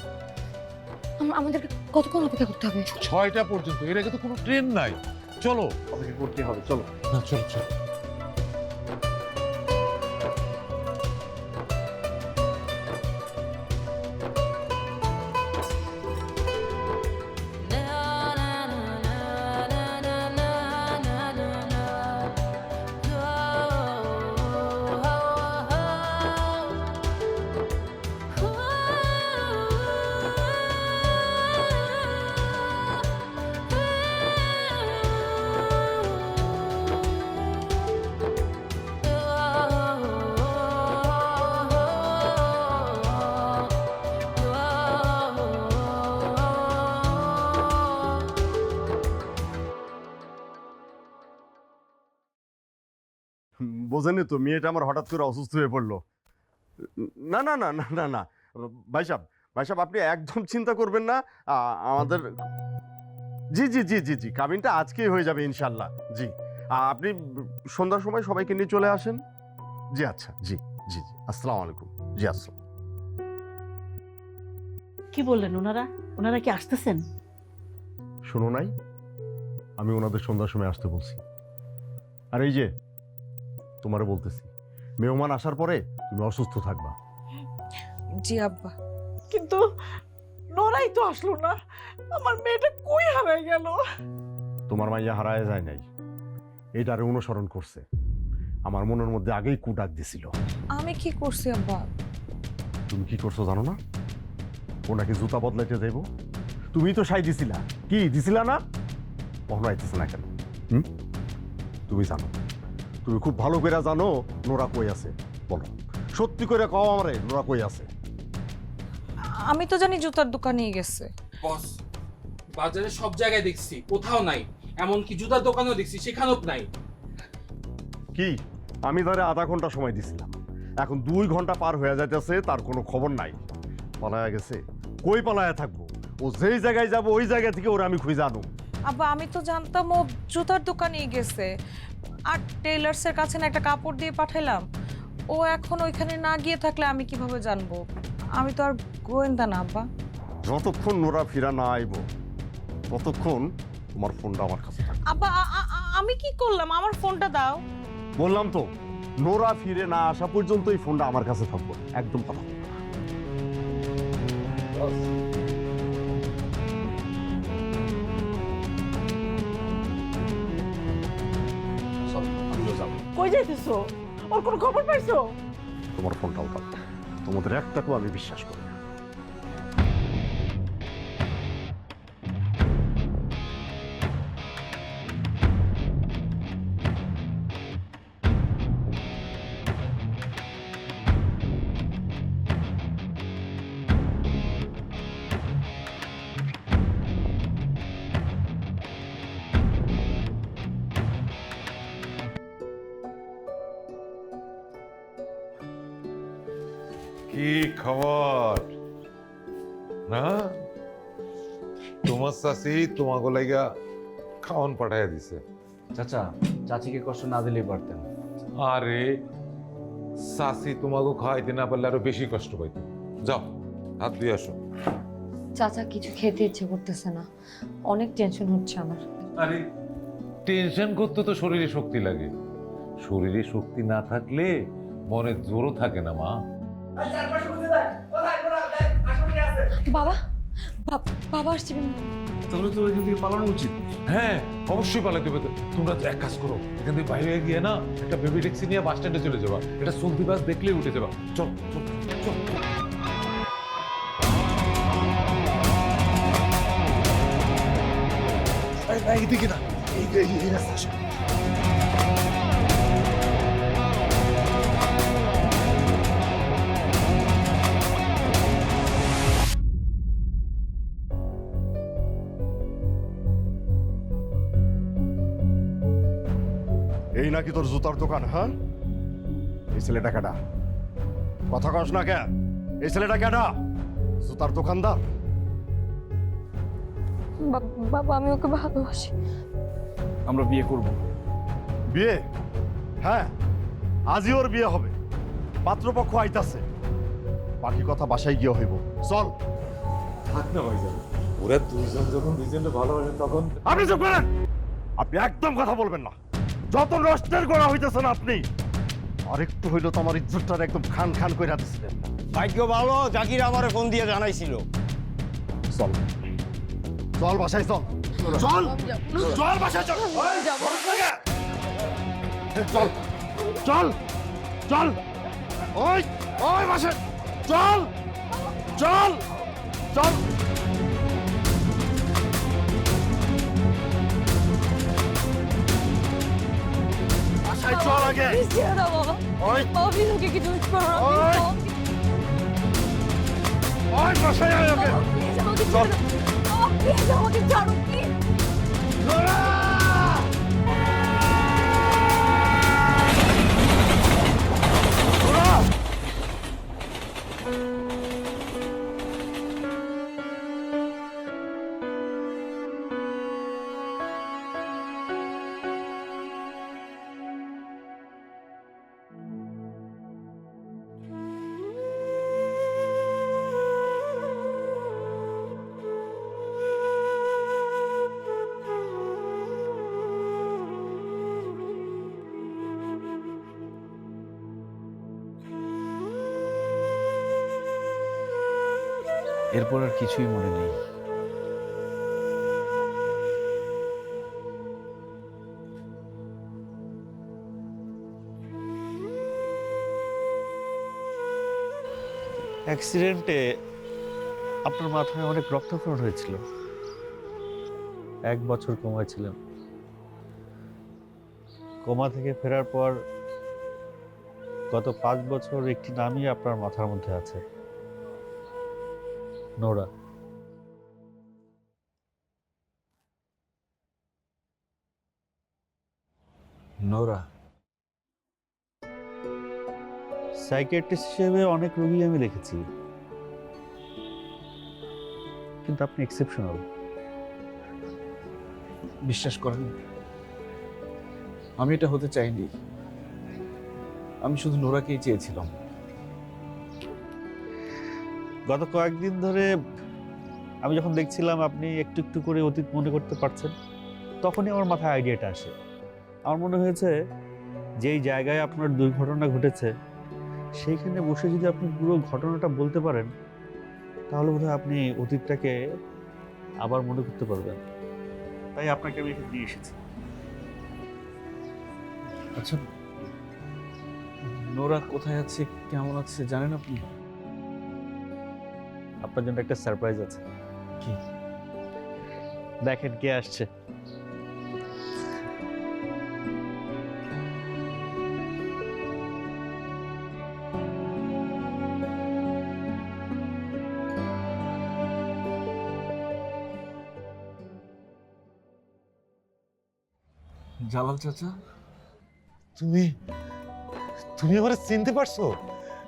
Speaker 3: আমাদেরকে কতক্ষণ অপেক্ষা করতে হবে?
Speaker 2: 6টা পর্যন্ত, এর আগে তো কোনো ট্রেন নাই। চলো।
Speaker 1: অপেক্ষা করতে হবে, চলো।
Speaker 2: না চলো চলো।
Speaker 6: বোঝেনি তো, মেয়েটা আমার হঠাৎ করে অসুস্থ হয়ে পড়লো। না না না না না না ভাই সাহেব আপনি একদম চিন্তা করবেন না। আমাদের জি জি জি জি জি কাবিনটা আজকেই হয়ে যাবে ইনশাল্লাহ। জি আপনি সন্ধ্যার সময় সবাইকে নিয়ে চলে আসেন। জি আচ্ছা, জি জি জি আসসালামু আলাইকুম। জি আসসালাম।
Speaker 5: কি বললেন ওনারা? ওনারা কি আসতেছেন?
Speaker 6: শোনো নাই, আমি ওনাদের সন্ধ্যার সময় আসতে বলছি। আর এই যে তোমারে বলতেছি, মেহমান আসার পরে তুমি অসুস্থ থাকবা।
Speaker 4: জি আব্বা।
Speaker 5: কিন্তু নোরাই তো আসলো না, আমার মেয়েটা কই হারাই গেল?
Speaker 6: তোমার মাইয়া হারায় যায় নাই, এটারে অনুসরণ করছে। আমার মনের মধ্যে আগেই কুডাক দিছিল।
Speaker 4: আমি কি করছি আব্বা?
Speaker 6: তুমি কি করছো জানো না? ও নাকি জুতা বদলাইতে যাইব। তুমি তো সাই দিছিলা, কি দিছিলা না? কখনো আইতেছে না কেন? তুমি জানো, তুমি খুব ভালো করে জানো নোরা কই আছে। বলো, সত্যি করে কও আমারে, নোরা কই আছে?
Speaker 4: আমি তো জানি জুতার দোকানেই গেছে।
Speaker 8: বস, বাজারে সব জায়গায় দেখছি, কোথাও নাই। এমনকি জুতার দোকানেও দেখছি, সেখানেও নাই।
Speaker 6: কি, আমি ধরে আধা ঘন্টা সময় দিছিলাম, এখন 2 ঘন্টা পার হয়ে যাইতেছে, তার কোনো খবর নাই। পালায়া গেছে? কই পালায়া থাকবো? ও যেই জায়গায় যাবো ওই জায়গা থেকে ওরা আমি খুঁজে আনো।
Speaker 4: আব্বা আমি তো জানতাম ও জুতার দোকানেই গেছে, আর টেইলার্সের কাছে না একটা কাপড় দিয়ে পাঠাইলাম। ও এখন ওইখানে না গিয়ে থাকলে আমি কিভাবে জানবো? আমি তো আর গোয়েন্দা না আব্বা।
Speaker 6: যতক্ষণ নোরা ফিরা না আইব ততক্ষণ তোমার ফোনটা আমার কাছে থাকবে।
Speaker 4: আব্বা আমি কি করলাম? আমার ফোনটা দাও।
Speaker 6: বললাম তো, নোরা ফিরে না আসা পর্যন্ত এই ফোনটা আমার কাছে থাকবো, একদম কথা বলবো না। চলো, আমিও যাবো।
Speaker 5: কই যাইতেছো? ওর কোনো খবর পাইছো?
Speaker 6: তোমার ফোনটাও দাও, তোমাদের একটাকেও আমি বিশ্বাস করি না।
Speaker 2: কি খবর? না তোমার চাষি তোমাকে লাইগা খাওয়ান পাঠাইয়া দিছে।
Speaker 1: চাচা, চাচিকে কষ্ট না দিলেই পারতেন।
Speaker 2: আরে চাষি তোমাকে খাওয়াইতে না পারলে আরো বেশি কষ্ট পাইতে। যাও হাত দিয়ে আসো।
Speaker 3: চাচা কিছু খেতে ইচ্ছে করতেছে না, অনেক টেনশন হচ্ছে আমার।
Speaker 2: আরে টেনশন করতে তো শরীরে শক্তি লাগে, শরীরে শক্তি না থাকলে মনে জোরও থাকে না মা।
Speaker 3: বাবা, বাবা আসছে।
Speaker 1: তাহলে তো এখান থেকে পালানো উচিত।
Speaker 2: হ্যাঁ অবশ্যই পালাতে হবে। তোমরা এক কাজ করো, এখান থেকে বাইরে গিয়ে না একটা বেবি ট্যাক্সি নিয়ে বাস স্ট্যান্ডে চলে যাবা। এটা চলতি বাস দেখলেই উঠে যাবা। চল চল চল। এইদিকে না, এই রাস্তা।
Speaker 6: এই নাকি তোর জুতার দোকান? হ্যাঁ, এই ছেলেটা কেডা? কথা কস না কে? এই ছেলেটা কেডা? জুতার দোকানদার?
Speaker 3: বাবা আমি ওকে ভালোবাসি।
Speaker 1: আমরা বিয়ে করব।
Speaker 6: বিয়ে? হ্যাঁ, আজই ওর বিয়ে হবে। পাত্রপক্ষ আইতাছে, বাকি কথা বাসায় গিয়ে হইব। চল।
Speaker 2: থাক না ভাইজান, ওরা দুইজন যখন দুইজনকে ভালোবাসে তখন
Speaker 6: আপনি চুপ করেন। আপনি একদম কথা বলবেন না। যত নষ্টের গোড়া হইতেছেন আপনি। আরেকটু হইলো তো আমার ইজ্জতটার একদম খান খান করে দিচ্ছিলেন।
Speaker 10: ভাগ্য ভালো, জাকির আমারে ফোন দিয়ে জানাইছিল।
Speaker 6: চল, চল বাসায় চল। চল, চল বাসায় চল। চল, চল, চল। ওই, ওই বাসায় চল, চল, চল। বাসায় চল আগে। ওই, ওই, ওই বাসায় আয় আগে। চল। নোরা! নোরা!
Speaker 1: এরপর আর কিছুই মনে নেই।
Speaker 11: অ্যাক্সিডেন্টে আপনার মাথায় অনেক রক্তক্ষরণ হয়েছিল। 1 বছর কোমায় ছিলেন। কোমা থেকে ফেরার পর গত 5 বছর একটি নামই আপনার মাথার মধ্যে আছে, নোরা।
Speaker 1: নোরা?
Speaker 11: সাইকিয়াট্রিস্ট হিসেবে অনেক রোগী আমি দেখেছি, কিন্তু আপনি এক্সেপশনাল।
Speaker 1: বিশ্বাস করেন, আমি এটা হতে চাইনি। আমি শুধু নোরাকেই চেয়েছিলাম।
Speaker 11: গত কয়েকদিন ধরে আমি যখন দেখছিলাম আপনি একটু একটু করে অতীত মনে করতে পারছেন, তখনই আমার মাথায় আইডিয়াটা আসে। আমার মনে হয়েছে যেই জায়গায় আপনার দুর্ঘটনা ঘটেছে সেইখানে বসে যদি আপনি পুরো ঘটনাটা বলতে পারেন, তাহলে বোধহয় আপনি অতীতটাকে আবার মনে করতে পারবেন। তাই আপনাকে আমি এখানে নিয়ে এসেছি।
Speaker 1: আচ্ছা, নোরা কোথায় আছে, কেমন আছে জানেন আপনি?
Speaker 11: আপনার জন্য একটা সারপ্রাইজ আছে।
Speaker 1: কি?
Speaker 11: দেখেন কে আসছে।
Speaker 1: জালাল চাচা?
Speaker 2: তুমি তুমি আমার চিনতে পারছো?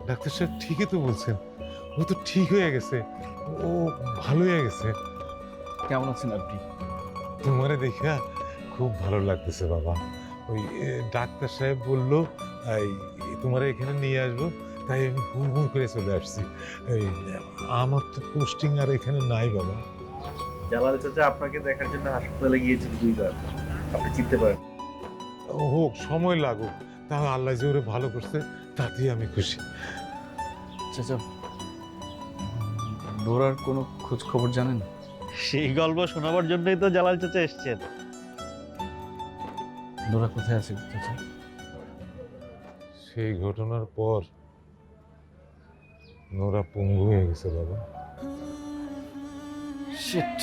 Speaker 2: ডাক্তার সাহেব ঠিকই তো বলছেন, ও তো ঠিক হয়ে গেছে, ও ভালো হয়ে গেছে।
Speaker 1: কেমন আছেন আপনি?
Speaker 2: তোমারে দেখা খুব ভালো লাগতেছে বাবা। ওই ডাক্তার সাহেব বললো তোমারে এখানে নিয়ে আসবো, তাই আমি হুম হুম করে চলে আসছি। এই আমার তো পোস্টিং আর এখানে নাই বাবা।
Speaker 11: জালাল চাচা আপনাকে দেখার জন্য হাসপাতালে গিয়েছিল 2 বার, আপনি চিনতে পারেন।
Speaker 2: হোক, সময় লাগুক, তাহলে আল্লাহ যে ওরে ভালো করছে তাতেই আমি খুশি।
Speaker 1: চাচা, নোরার কোনো খোঁজ খবর জানেন?
Speaker 11: সেই গল্প শোনাবার জন্যই তো জালাল চাচা এসছেন।
Speaker 1: নোরা কোথায় আছে চাচা?
Speaker 2: সেই ঘটনার পর নোরা পঙ্গু হয়ে গেছে বাবা।
Speaker 1: শিট।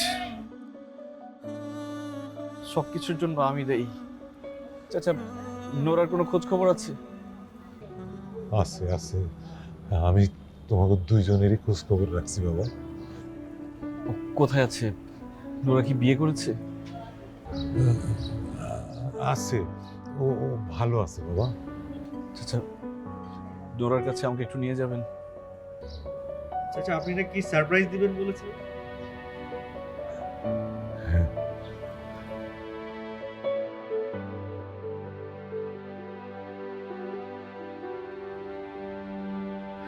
Speaker 1: সবকিছুর জন্য আমি দেই। চাচা, নোরার কোনো খোঁজ খবর আছে?
Speaker 2: আছে আছে, আমি তোমাকে দুইজনেরই খোঁজ খবর রাখছি বাবা।
Speaker 1: ও কোথায় আছে? নোরা কি বিয়ে করেছে?
Speaker 2: আছে, ও ও ভালো আছে বাবা।
Speaker 1: চাচা, নোরার কাছে আমাকে একটু নিয়ে যাবেন?
Speaker 11: চাচা, আপনি না কি সারপ্রাইজ দিবেন বলেছে?
Speaker 2: হ্যাঁ,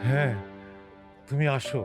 Speaker 2: হ্যাঁ, তুমি আসো।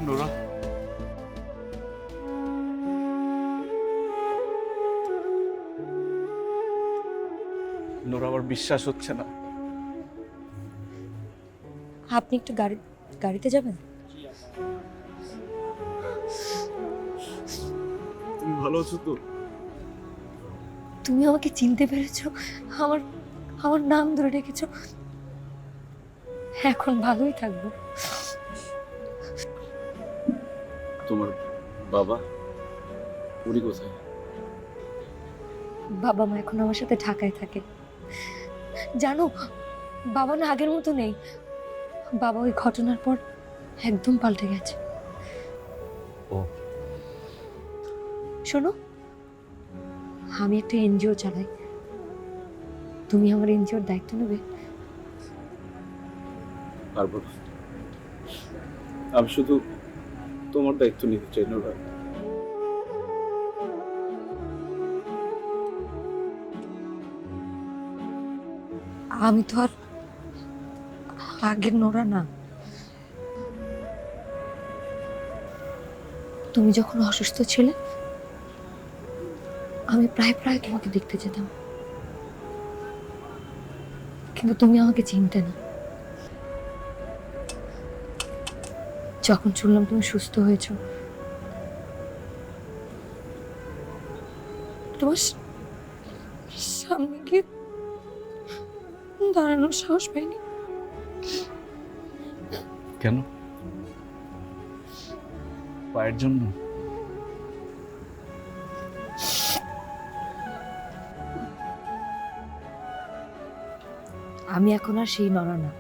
Speaker 1: নোরা, নোরা, আমার বিশ্বাস হচ্ছে না।
Speaker 3: আপনি একটু গাড়িতে যাবেন?
Speaker 1: তুমি ভালো আছো তো?
Speaker 3: তুমি আমাকে চিনতে পেরেছো, আমার আমার নাম ধরে রেখেছো। এখন ভালোই থাকবো।
Speaker 1: তোমার বাবা, উনি কোথায়?
Speaker 3: বাবা মা এখন আমার সাথে ঢাকায় থাকে। জানো, বাবা না আগের মতো নেই। বাবা ওই ঘটনার পর একদম পাল্টে গেছে।
Speaker 1: ও।
Speaker 3: শোনো, আমি একটা এনজিও চালাই। তুমি আমার এনজিওর দায়িত্ব নেবে?
Speaker 1: পারবো না। আমি শুধু তোমার দায়িত্ব নিতে চাই নোরা।
Speaker 3: আমি তো আর আগের নোরা না। তুমি যখন অসুস্থ ছিলে, আমি প্রায় প্রায় তোমাকে দেখতে যেতাম, কিন্তু তুমি আমাকে চিনতে না। যখন শুনলাম তুমি সুস্থ হয়েছো, তোমার সামনে গিয়ে দাঁড়ানোর সাহস পাইনি।
Speaker 1: কেন? পায়ের জন্য?
Speaker 3: আমি এখন আর সেই নরা না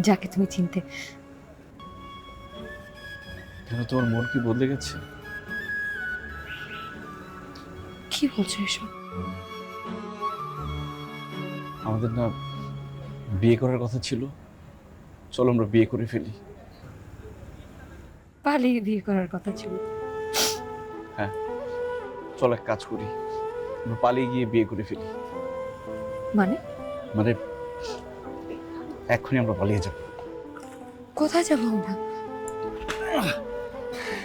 Speaker 3: যাকে তুমি চিনতে।
Speaker 1: কেন, তোমার মন কি বদলে গেছে?
Speaker 3: কি বলছো এসব?
Speaker 1: আমাদের না বিয়ে করার কথা ছিল? চলো আমরা বিয়ে করে ফেলি।
Speaker 3: পালিয়ে বিয়ে করার কথা ছিল।
Speaker 1: হ্যাঁ, চল এক কাজ করি, আমরা পালিয়ে গিয়ে বিয়ে করে ফেলি।
Speaker 3: মানে?
Speaker 1: মানে এক্ষুনি আমরা পালিয়ে যাব।
Speaker 3: কোথায় যাবো আমরা?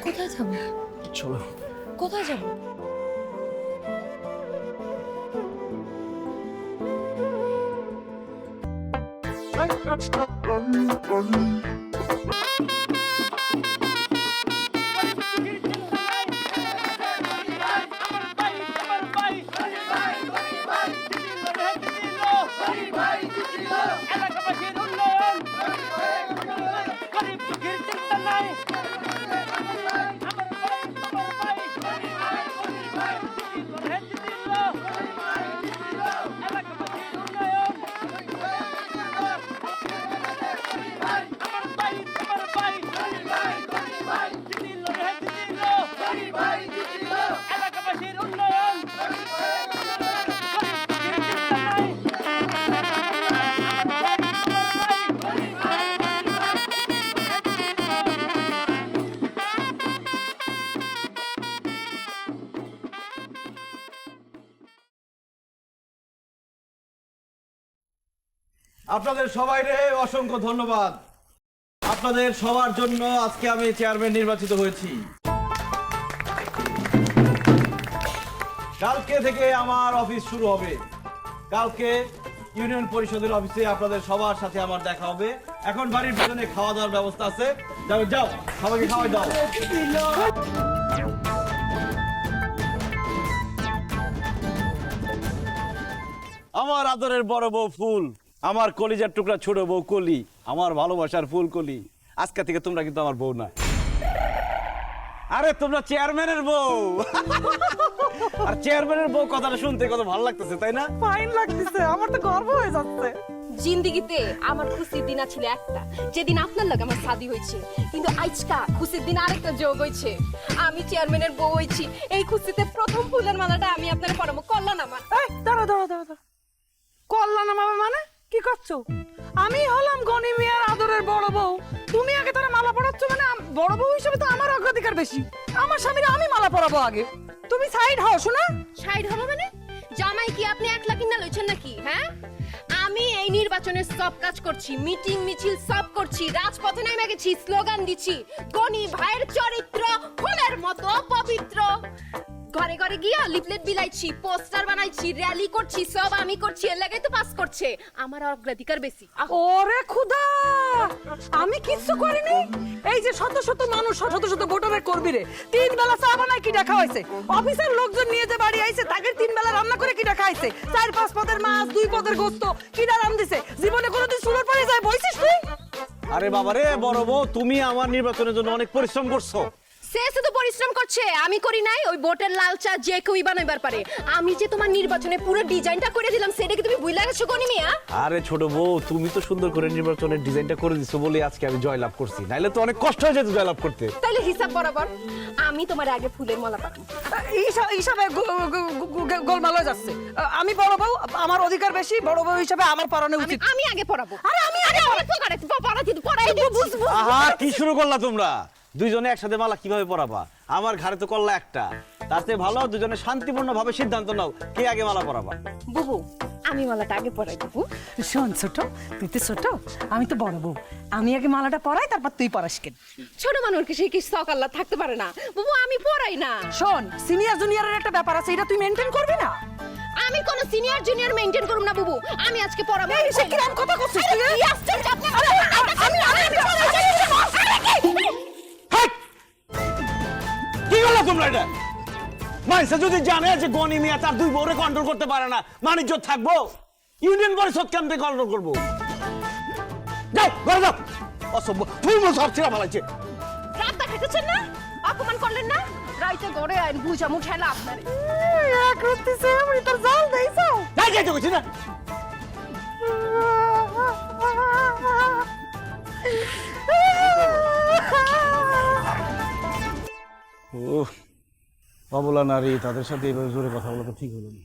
Speaker 3: কোথায় যাবো?
Speaker 1: চলো।
Speaker 3: কোথায় যাবো?
Speaker 10: ভাই আপনাদের সবাইকে অসংখ্য ধন্যবাদ। আপনাদের সবার জন্য আজকে আমি চেয়ারম্যান নির্বাচিত হয়েছি। কালকে থেকে আমার অফিস শুরু হবে। কালকে ইউনিয়ন পরিষদের অফিসে আপনাদের সবার সাথে আমার দেখা হবে। এখন বাড়ির পিছনে খাওয়া দাওয়ার ব্যবস্থা আছে, যাও যাও সবাইকে খাওয়াই দাও। আমার আদরের বড় বউ ফুল, আমার কলিজার টুকরা ছোট বউ কলি, আমার ভালোবাসার ফুল কলি, আজকে থেকে তোমরা কিন্তু আমার বউ না। আরে তোমরা চেয়ারম্যানের বউ। আর চেয়ারম্যানের বউ কথাটা শুনতে কত ভালো লাগতেছে, তাই না?
Speaker 5: ফাইন লাগতেছে, আমার তো গর্ব হয়ে যাচ্ছে।
Speaker 12: জিন্দিগিতে আমার খুশির দিন ছিল একটা, যেদিন আপনার লাগে আমার শাদী হয়েছে। কিন্তু আজকা খুশির দিন আরেকটা যোগ হয়েছে, আমি চেয়ারম্যানের বউ হয়েছি। এই খুশিতে প্রথম ফুলের মালাটা আমি আপনার পরামর্শ করলাম আমার।
Speaker 5: দাঁড়া দাঁড়া দাঁড়া দাঁড়া, কল্যাণ মামা মানে কি করছো? আমি হলাম গনি মিয়ার আদরের বড় বউ, তুমি আগে তারা মালা পরাচ্ছ, মানে বড় বউ হিসেবে তো আমার অগ্রাধিকার বেশি। আমার স্বামীর আমি মালা পরাবো আগে, তুমি সাইড হও। শোনা,
Speaker 12: সাইড হবো মানে জামাই কি আপনি একলা কিনা লইছেন নাকি? হ্যাঁ, আমি এই নির্বাচনের সব কাজ করছি, মিটিং মিছিল সব করছি, রাজপথে নেমে গেছি, স্লোগান দিচ্ছি, গনি ভাইয়ের চরিত্র ফুলের মতো পবিত্র। ঘরে ঘরে গিয়া লিফলেট বিলাইছি, পোস্টার বানাইছি, র্যালি করছি, সব আমি করছি। এর লাগে তো পাস করছে, আমার অগ্রাধিকার বেশি।
Speaker 5: ওরে খুদা, আমি কিচ্ছু করিনি। এই যে শত শত মানুষ, শত শত ভোটারের কর্মীরে 3 বেলা চা বানায় কি দেখা হয়েছে, অফিসের লোকজন নিয়ে যে বাড়ি আইছে তাকে 3 বেলা রান্না করে কি দেখা হয়েছে, 4-5 পদের মাছ, 2 পদের গোস্ত কি রাম দিছে। জীবনে কোনোদিন সুলোর পরে যায় বইছিস তুই?
Speaker 10: আরে বাবা রে বড় বউ, তুমি আমার নির্বাচনের জন্য অনেক পরিশ্রম করছো।
Speaker 12: সে শুধু পরিশ্রম করছে, আমি করি নাই। ওই বোটের লাল চা যে কেউই বানাইবার পারে। আমি যে তোমার নির্বাচনে পুরো ডিজাইনটা করে দিলাম, সেটা কি তুমি ভুলে গেছো গনি মিয়া?
Speaker 10: আরে ছোট বউ, তুমি তো সুন্দর করে নির্বাচনের ডিজাইনটা করে দিছো বলে আজকে আমি জয়লাভ করছি, নাইলে তো অনেক কষ্ট হয়ে যেত জয়লাভ করতে।
Speaker 12: তাইলে হিসাব বরাবর আমি তোমার আগে ফুলের মালা পাবো।
Speaker 5: হিসাবে গোলমাল হয়ে যাচ্ছে। আমি বড় বউ, আমার অধিকার বেশি, বড় বউ হিসাবে আমার পরানো উচিত।
Speaker 12: আমি আগে পড়াবো।
Speaker 5: আরে আমি আগে
Speaker 12: পড়াই দিচ্ছি।
Speaker 10: আহা, কি শুরু করলা তোমরা? দুইজনে একসাথে মালা কিভাবে পরাবা? আমার ঘরে তো করলা একটা, তাতে ভালো দুজনে শান্তিপূর্ণ ভাবে সিদ্ধান্ত নাও কে আগে মালা পরাবা।
Speaker 12: বুবু, আমি মালাটা আগে পরাই দেবো।
Speaker 5: শোন ছোট, তুই তো ছোট, আমি তো বড় বউ, আমি আগে মালাটা পরাই, তারপর তুই পরাস কেন?
Speaker 12: ছোট মানুষকে সেই কি শখ আল্লাহ থাকতে পারে না? বুবু, আমি পরাই না।
Speaker 5: শোন, সিনিয়র জুনিয়রের একটা ব্যাপার আছে, এটা তুই মেনটেন করবি না।
Speaker 12: আমি কোন সিনিয়র জুনিয়র মেইনটেইন করব না বুবু, আমি আজকে পড়াবো।
Speaker 5: এই সে কিরকম কথা করছিস তুই?
Speaker 12: কি আশ্চর্য আপনি!
Speaker 10: কি করলা তোমরা এটা? মানুষ যদি জানে যে গনি মিয়া তার 2 বউরে কন্ট্রোল করতে পারে না, বাণিজ্য থাকবো? ইউনিয়ন পরিষদ কেমনে কন্ট্রোল করবো? যাও ঘরে যাও। অসভ্য ফুল সব ছিঁড়া ফেলাইছে।
Speaker 12: রাতটা খেতেছেন না? অপমান করলেন না? রাইতে ঘরে আইন বুঝা মুঠাইলা আপনারে।
Speaker 5: এক রত্তি সে আমি তোর জাল দেইছো।
Speaker 10: যাই যাই তো কইছি না। ও অবলা নারী, তাদের সাথে এইভাবে জোরে কথা বলা তো ঠিক হলো না।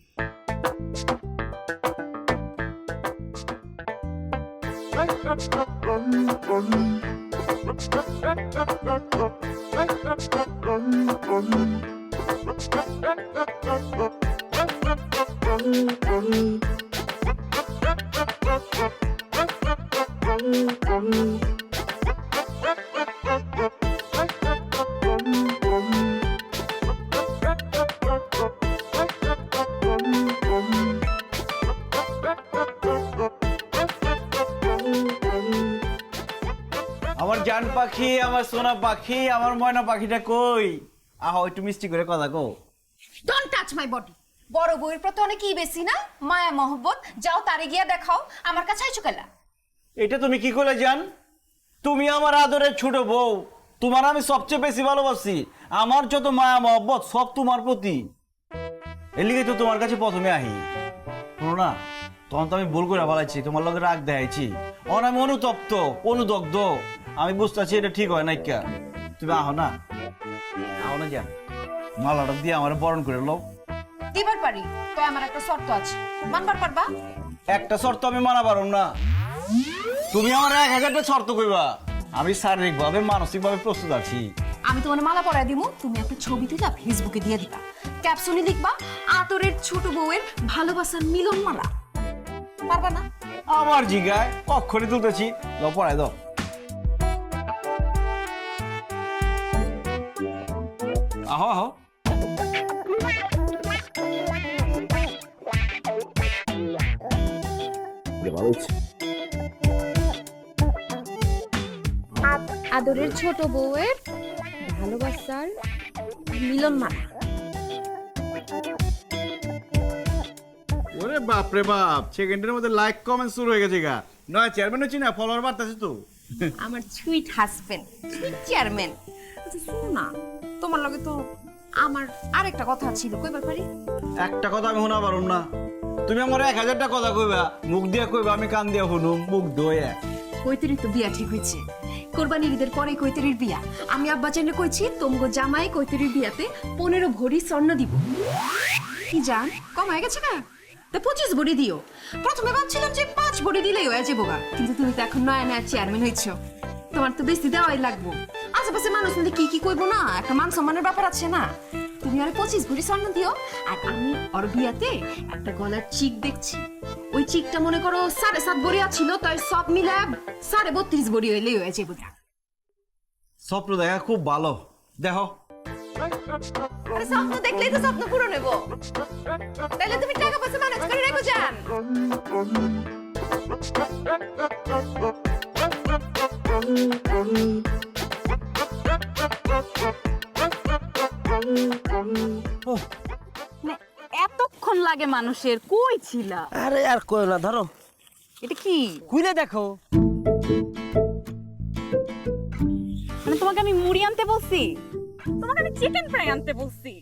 Speaker 10: আমার জান পাখি, আমার সোনা পাখি, আমার ময়না পাখিটা কই? আহ, একটু মিষ্টি করে কথা কও।
Speaker 12: Don't touch my body. বড় বউয়ের প্রতি অনেক কি বেশি না মায়া মহব্বত। যাও তারে গিয়া দেখাও, আমার কাছে আইছো কেলা?
Speaker 10: এটা তুমি কি করে জান? তুমি আমার আদরের ছোট বউ, তোমার আমি সবচেয়ে বেশি ভালোবাসি। আমার যত মায়া মহব্বত সব তোমার প্রতি। এর লিগে তো তোমার কাছে প্রথমে আহি। শোনো না, তখন তো আমি ভুল করে ফেলাইছি, তোমার লগে রাগ দেখাইছি। অন আমি অনুতপ্ত, অনুদগ্ধ। আমি বুঝতেছি এটা ঠিক হয় নাই। কে তুমি আহো না, আহো না যান, মালাটা দিয়ে আমার বরণ করে লো।
Speaker 12: দিবার পারি, তো আমার একটা শর্ত আছে, মানবার পারবা?
Speaker 10: একটা শর্ত আমি মানা পারব না। তুমি আমার 1000টা শর্ত কইবা, আমি শারীরিক ভাবে মানসিক ভাবে প্রস্তুত আছি।
Speaker 12: আমি তোমার মালা পরাই দিমু, তুমি একটা ছবি তুলে ফেসবুকে দিয়ে দিবা। ক্যাপশনে লিখবা আতরের ছোট বউয়ের ভালোবাসার মিলন মালা। পারবা না?
Speaker 10: আমার জিগায় অক্ষরে তুলতেছি, ল পড়াই দাও। আহো আহো। ভালো হচ্ছে।
Speaker 12: আদরের ছোট বউয়ের ভালোবাসার মিলন মালা।
Speaker 10: ওরে বাপ রে বাপ, সেকেন্ডের মধ্যে লাইক কমেন্ট শুরু হয়ে গেছে গা। নয় চেয়ারম্যান হচ্ছি না, ফলোয়ার বাড়তেছে তো।
Speaker 12: আমার সুইট হাজবেন্ড, চেয়ারম্যান। আচ্ছা শোনো না, তোমার লগে তো আমার আরেকটা কথা ছিল, কইবার পারি?
Speaker 10: একটা কথা আমি শোনা পারুম না। তুমি আমার 1000টা কথা কইবা, মুখ দিয়ে কইবা, আমি কান দিয়ে শুনুম, মুখ দইয়া।
Speaker 12: কৈতরির তো বিয়া ঠিক হয়েছে, কোরবানির ঈদের পরে কৈতরির বিয়া। আমি আব্বা চাইলে কইছি তোমগো জামাই কৈতরির বিয়াতে 15 ভরি স্বর্ণ দিব। কি জান কম হয়ে গেছে না? তো 25 ভরি দিও। প্রথমে ভাবছিলাম যে 5 ভরি দিলেই হয়ে যাবো গা, কিন্তু তুমি তো এখন নয়া নয়া চেয়ারম্যান হয়েছো, তোমার তো বেশি দেওয়াই লাগবো। আশেপাশে মানুষ মিলে কি কি কইবো না, একটা মান সম্মানের ব্যাপার আছে না। তুমি আর 25 ভরি স্বর্ণ দিও, আর আমি ওর বিয়াতে একটা গলার চিক দেখছি, ওই চিকটা মনে করো 7.5 ভরি ছিল, তাই সব মিলে 32.5 ভরি হইলেই হয়ে যাবো গা।
Speaker 10: স্বপ্ন দেখা খুব ভালো, দেখো।
Speaker 12: আরে স্বপ্ন দেখলেই তো স্বপ্ন পূরণ হবো, তাহলে তুমি টাকা পয়সা ম্যানেজ করে রেখো যান।
Speaker 5: এতক্ষণ লাগে মানুষের, কই ছিলা?
Speaker 10: আরে আর কই না, ধরো
Speaker 5: এটা কি?
Speaker 10: খুলে দেখো।
Speaker 5: মানে তোমাকে আমি মুড়ি আনতে বলছি, তোমাকে আমি চিকেন ফ্রাই আনতে বলছি।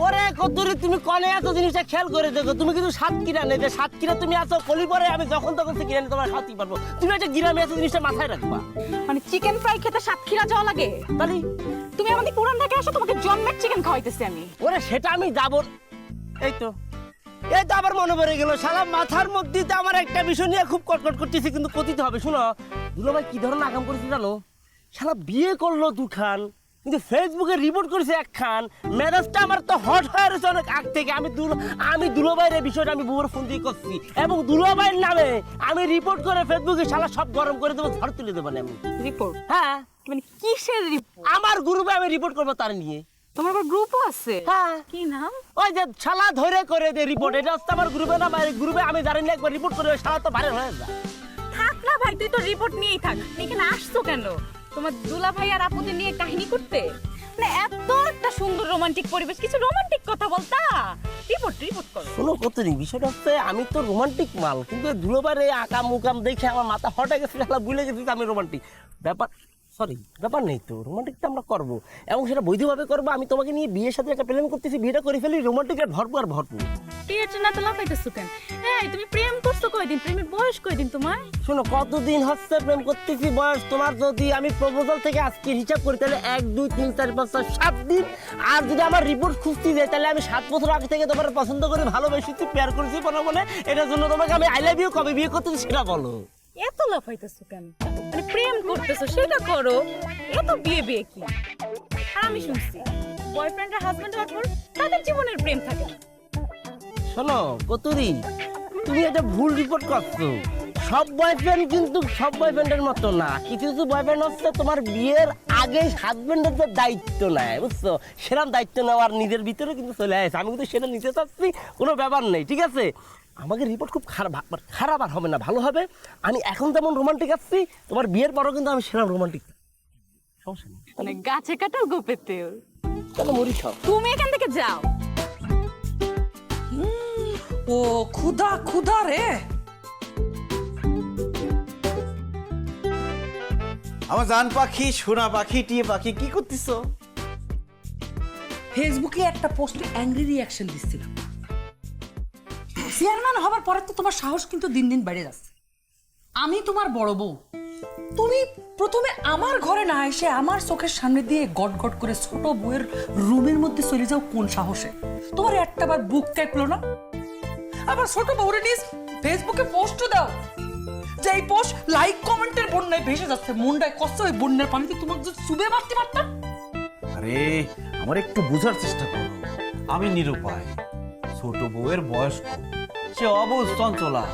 Speaker 10: ওরে কতরি তুমি কনে এত জিনিসটা খেয়াল করে দেখো। তুমি কিন্তু সাতক্ষীরা নেবে, সাতক্ষীরা তুমি আসো কলি পরে, আমি যখন তখন কিনে এনে তোমার খাওয়াতে পারবো। তুমি একটা গ্রামে এত জিনিসটা মাথায় রাখবা।
Speaker 5: মানে চিকেন ফ্রাই খেতে সাতক্ষীরা যাওয়া লাগে?
Speaker 10: তাহলে
Speaker 5: তুমি আমাদের পুরান ঢাকায় আসো, তোমাকে জন্মের চিকেন খাওয়াইতেছি আমি।
Speaker 10: ওরে সেটা আমি যাবো। এই তো আবার মনে পড়ে গেল, সারা মাথার মধ্যে তো আমার একটা বিষয় নিয়ে খুব কটকট করতেছি, কিন্তু কথিত হবে। শুনো দুলাভাই কি ধরনের আকাম করেছি জানো? সারা বিয়ে করলো দুখান, কিন্তু ফেসবুকে রিপোর্ট করেছে একখান। মেজাজটা আমার তো হট হয়ে রয়েছে অনেক আগ থেকে। আমি দুলাভাইয়ের এই বিষয়টা আমি বউয়ের ফোন দিয়ে করছি, এবং দুলাভাইয়ের নামে আমি রিপোর্ট করে ফেসবুকে সারা সব গরম করে দেবো, ঝড় তুলে দেবো। আমি
Speaker 5: রিপোর্ট?
Speaker 10: হ্যাঁ।
Speaker 5: মানে কিসের রিপোর্ট?
Speaker 10: আমার গ্রুপে আমি রিপোর্ট করবো তার নিয়ে।
Speaker 5: তোমার আবার গ্রুপও আছে?
Speaker 10: হ্যাঁ।
Speaker 5: কি নাম?
Speaker 10: ওই যে শালা ধরে করে দে রিপোর্ট, এটা হচ্ছে আমার গ্রুপে না। গ্রুপে আমি জানি না, একবার রিপোর্ট করে শালা তো ভাইরাল হয়ে যায়।
Speaker 5: থাক না ভাই, তুই তো রিপোর্ট নিয়েই থাক। এখানে আসছো কেন? তোমার দুলা ভাই আর আপুদের নিয়ে কাহিনী করতে? মানে এত একটা সুন্দর রোমান্টিক পরিবেশ, কিছু রোমান্টিক কথা বলতা। রিপোর্ট করো।
Speaker 10: শোনো কতরি, বিষয়টা হচ্ছে আমি তো রোমান্টিক মাল, কিন্তু দুলোবার এই আকাম উকাম দেখে আমার মাথা হটে গেছে, ভুলে গেছি আমি রোমান্টিক। ব্যাপার নেই তো, রোমান্টিক তো আমরা করবো, এবং সেটা বৈধভাবে করবো। আমি তোমাকে নিয়ে বিয়ের সাথে একটা প্ল্যান করতেছি, বিয়েটা করে ফেলি, রোমান্টিক আর ভরপুর।
Speaker 5: বিয়েটা না তো লাফাইতেছো কেন? এই তুমি প্রেম করছো কয়দিন? প্রেমের বয়স কয়দিন তোমার?
Speaker 10: শোনো কতদিন হচ্ছে প্রেম করতেছি, বয়স তোমার যদি আমি প্রপোজাল থেকে আজকে হিসাব করি তাহলে 1 2 3 4 5 6 7 দিন। আর যদি আমার রিপোর্ট খুঁজতে যাই তাহলে আমি 7 বছর আগে থেকে তোমার পছন্দ করে ভালোবেসেছি, প্যার করেছি বলে। এটার জন্য তোমাকে আমি আই লাভ ইউ কবে বিয়ে করতেছি সেটা বলো।
Speaker 5: এত লাফাইতেছো কেন? মানে প্রেম করতেছো সেটা করো, এত বিয়ে কি? আর আমি শুনছি বয়ফ্রেন্ড আর হাজবেন্ড হওয়ার পর তাদের জীবনের প্রেম থাকে না।
Speaker 10: শোনো কতুরি, তুমি এটা ভুল রিপোর্ট করছো। সব বয়ফ্রেন্ড কিন্তু সব বয়ফ্রেন্ডের মতো না। কিছু কিছু বয়ফ্রেন্ড হচ্ছে তোমার বিয়ের আগে হাজবেন্ডের যে দায়িত্ব নেয়, বুঝছো, সেরকম দায়িত্ব নেওয়ার নিজের ভিতরে কিন্তু চলে আসে। আমি কিন্তু সেটা নিতে চাচ্ছি, কোনো ব্যাপার নেই, ঠিক আছে? আমাকে রিপোর্ট খুব খারাপ আর হবে না, ভালো হবে। আমি এখন যেমন রোমান্টিক আসছি, তোমার বিয়ের পরও কিন্তু আমি সেরকম রোমান্টিক। সমস্যা নেই,
Speaker 5: মানে গাছে কাটাল গোপে তেল।
Speaker 10: কেন মরিস?
Speaker 5: তুমি এখান থেকে যাও।
Speaker 13: ও ক্ষুধা রে।
Speaker 10: আমার জান পাখি, সোনা পাখি, টিয়ে পাখি, কি করতেছো?
Speaker 13: ফেসবুকে একটা পোস্টে অ্যাংরি রিঅ্যাকশন দিচ্ছিলাম। চেয়ারম্যান হবার পরে তো তোমার সাহস কিন্তু দিন দিন বেড়ে যাচ্ছে। আমি তোমার বড় বউ, তুমি প্রথমে আমার ঘরে না এসে আমার চোখের সামনে দিয়ে গট গট করে ছোট বউয়ের রুমের মধ্যে চলে যাও কোন সাহসে? তোমার একটাবার বুক কাঁপলো না? আবার ছোট বউরে নিয়ে ফেসবুকে পোস্টও দাও, যে এই পোস্ট লাইক কমেন্টের বন্যায় ভেসে যাচ্ছে। মনটায় কষ্ট, ওই বন্যার পানিতে তোমাকে যদি চুবে মারতে পারতাম।
Speaker 11: আরে আমার একটু বোঝার চেষ্টা করো, আমি নিরুপায়। ছোট বউয়ের বয়স কম, সে অবুঝ চঞ্চলা,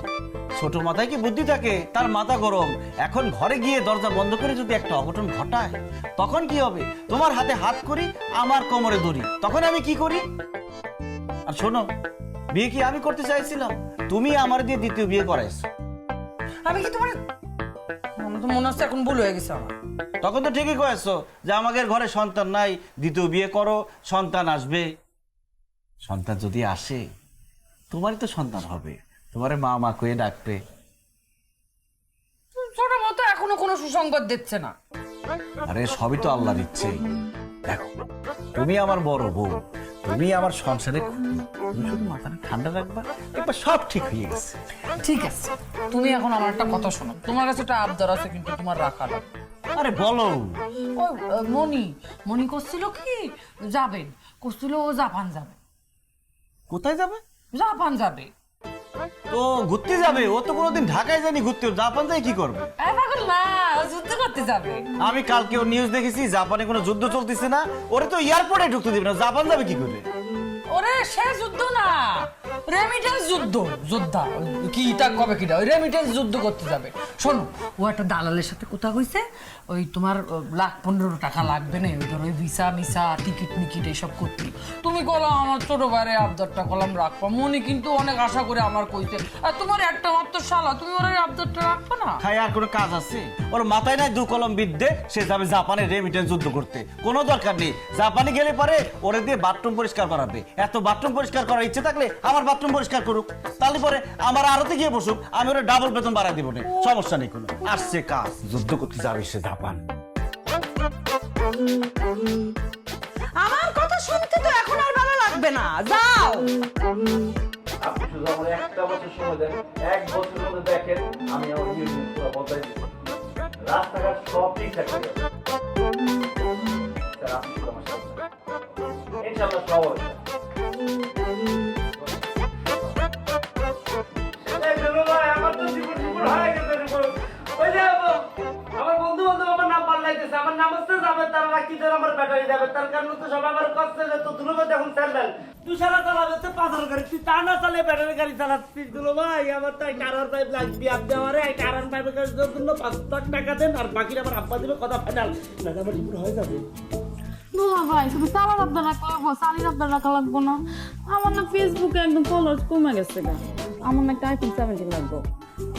Speaker 10: ছোট মাথায় কি বুদ্ধি থাকে? তার মাথা গরম। এখন ঘরে গিয়ে দরজা বন্ধ করে যদি একটা অঘটন ঘটায়, তখন কি হবে? তোমার হাতে হাত করি, আমার কোমরে দড়ি, তখন আমি কি করি? আর শোনো, বিয়ে কি আমি করতে চাইছিলাম? তুমি আমার দিয়ে দ্বিতীয় বিয়ে করাইছো।
Speaker 13: আমি কি তোমার তো মনে হচ্ছে এখন ভুল হয়ে গেছে আমার।
Speaker 10: তখন তো ঠিকই কয়েছো যে আমাদের ঘরে সন্তান নাই, দ্বিতীয় বিয়ে করো, সন্তান আসবে। সন্তান যদি আসে, তোমারই তো সন্তান হবে, তোমারে মা মা কয়ে ডাকবে।
Speaker 13: ছোট মতো এখনো কোনো সুসংবাদ দিচ্ছে না।
Speaker 10: আরে সবই তো আল্লাহর ইচ্ছে। দেখো, তুমি আমার বড় বউ, তুমি আমার সংসারে খুঁটি। তুমি শুধু মাথাটা ঠান্ডা রাখবা, একবার সব ঠিক হয়ে গেছে।
Speaker 13: ঠিক আছে, তুমি এখন আমার একটা কথা শোনো। তোমার কাছে একটা আবদার আছে, কিন্তু তোমার রাখা লাগবে।
Speaker 10: আরে বলো।
Speaker 13: ওই মনি করছিল কি যাবেন, করছিল ও জাপান যাবে।
Speaker 10: কোথায় যাবে?
Speaker 13: জাপান যাবে।
Speaker 10: তো ঘুরতে যাবে? ও তো কোনোদিন ঢাকায় যায়নি ঘুরতে, জাপান যায় কি করবে?
Speaker 13: পাগল না, যুদ্ধ করতে যাবে।
Speaker 10: আমি কালকে ওর নিউজ দেখেছি, জাপানে কোনো যুদ্ধ চলতেছে না, ওরে তো এয়ারপোর্টে ঢুকতে দিবে না, জাপান যাবে কি করে?
Speaker 13: ওরে সে যুদ্ধ না, রেমিটেন্স যুদ্ধ। যোদ্ধা কি তা কবে কিটা ওই রেমিটেন্স যুদ্ধ করতে যাবে। শোনো, ও একটা দালালের সাথে কথা হয়েছে, ওই তোমার $1,15,000 লাগবে না, ওই ধর ওই ভিসা মিসা টিকিট মিকিট এইসব করতে। তুমি বলো আমার ছোট বাইরে আবদারটা কলাম রাখবো। মনে কিন্তু অনেক আশা করে আমার কইতে, আর তোমার একটা মাত্র শালা, তুমি ওর আবদারটা রাখবো না?
Speaker 10: খাই আর কোনো কাজ আছে? ওর মাথায় নাই 2 কলম বিদ্যে, সে যাবে জাপানে রেমিটেন্স যুদ্ধ করতে। কোনো দরকার নেই, জাপানে গেলে পারে ওরে দিয়ে বাথরুম পরিষ্কার করাবে। এত বাথরুম পরিষ্কার করার ইচ্ছে থাকলে আমার বাথরুম পরিষ্কার করুক, তাহলে পরে আমার আরতে গিয়ে বসুক, আমি ওরা ডাবল বেতন বাড়াই দিব না, সমস্যা নেই কোনো। আসছে কাজ, যুদ্ধ করতে যাবে সে জাপান।
Speaker 5: আমার কথা শুনতে তো এখন আর ভালো লাগবে না, যাও।
Speaker 1: আপনি শুধু আমার একটা বছর সময় দেন, 1 বছরের মধ্যে দেখেন আমি আমার জীবন পুরো বদলাই দিচ্ছি। রাস্তাঘাট সব ঠিকঠাক হয়ে যাবে। স্যার, আপনি শুধু আমার সাথে থাকুন। ইনশাআল্লাহ সব হবে। আমার তো জীবন হয়ে গেছে। ওই যে আমার বন্ধু বান্ধব আমার নাম পাল্টাইতেছে, আমার নাম হচ্ছে যাবে, তারা রাখি দেন আমার ব্যাটারি যাবে, তার কারণে তো সব আমার কষ্টে যে তো দুলো এখন স্যান্ডেল তুই সারা চালাবে তো 5,000 গাড়ি, তুই তা না চালে ব্যাটারি গাড়ি চালাচ্ছিস। দুলো ভাই, আমার তাই কারার পাইপ লাগবে, আপনি আমার এই কারার পাইপের জন্য 5 লাখ টাকা দেন, আর বাকিটা আমার আব্বা দেবে, কথা ফাইনাল না, আমার জীবন হয়ে যাবে।
Speaker 12: দুলা ভাই শুধু চালার আপনারা করবো, চালির আপনারা রাখা লাগবো না। আমার না ফেসবুকে একদম ফলোয়ার্স কমে গেছে গা। আমার না একটা iPhone 17 লাগবো,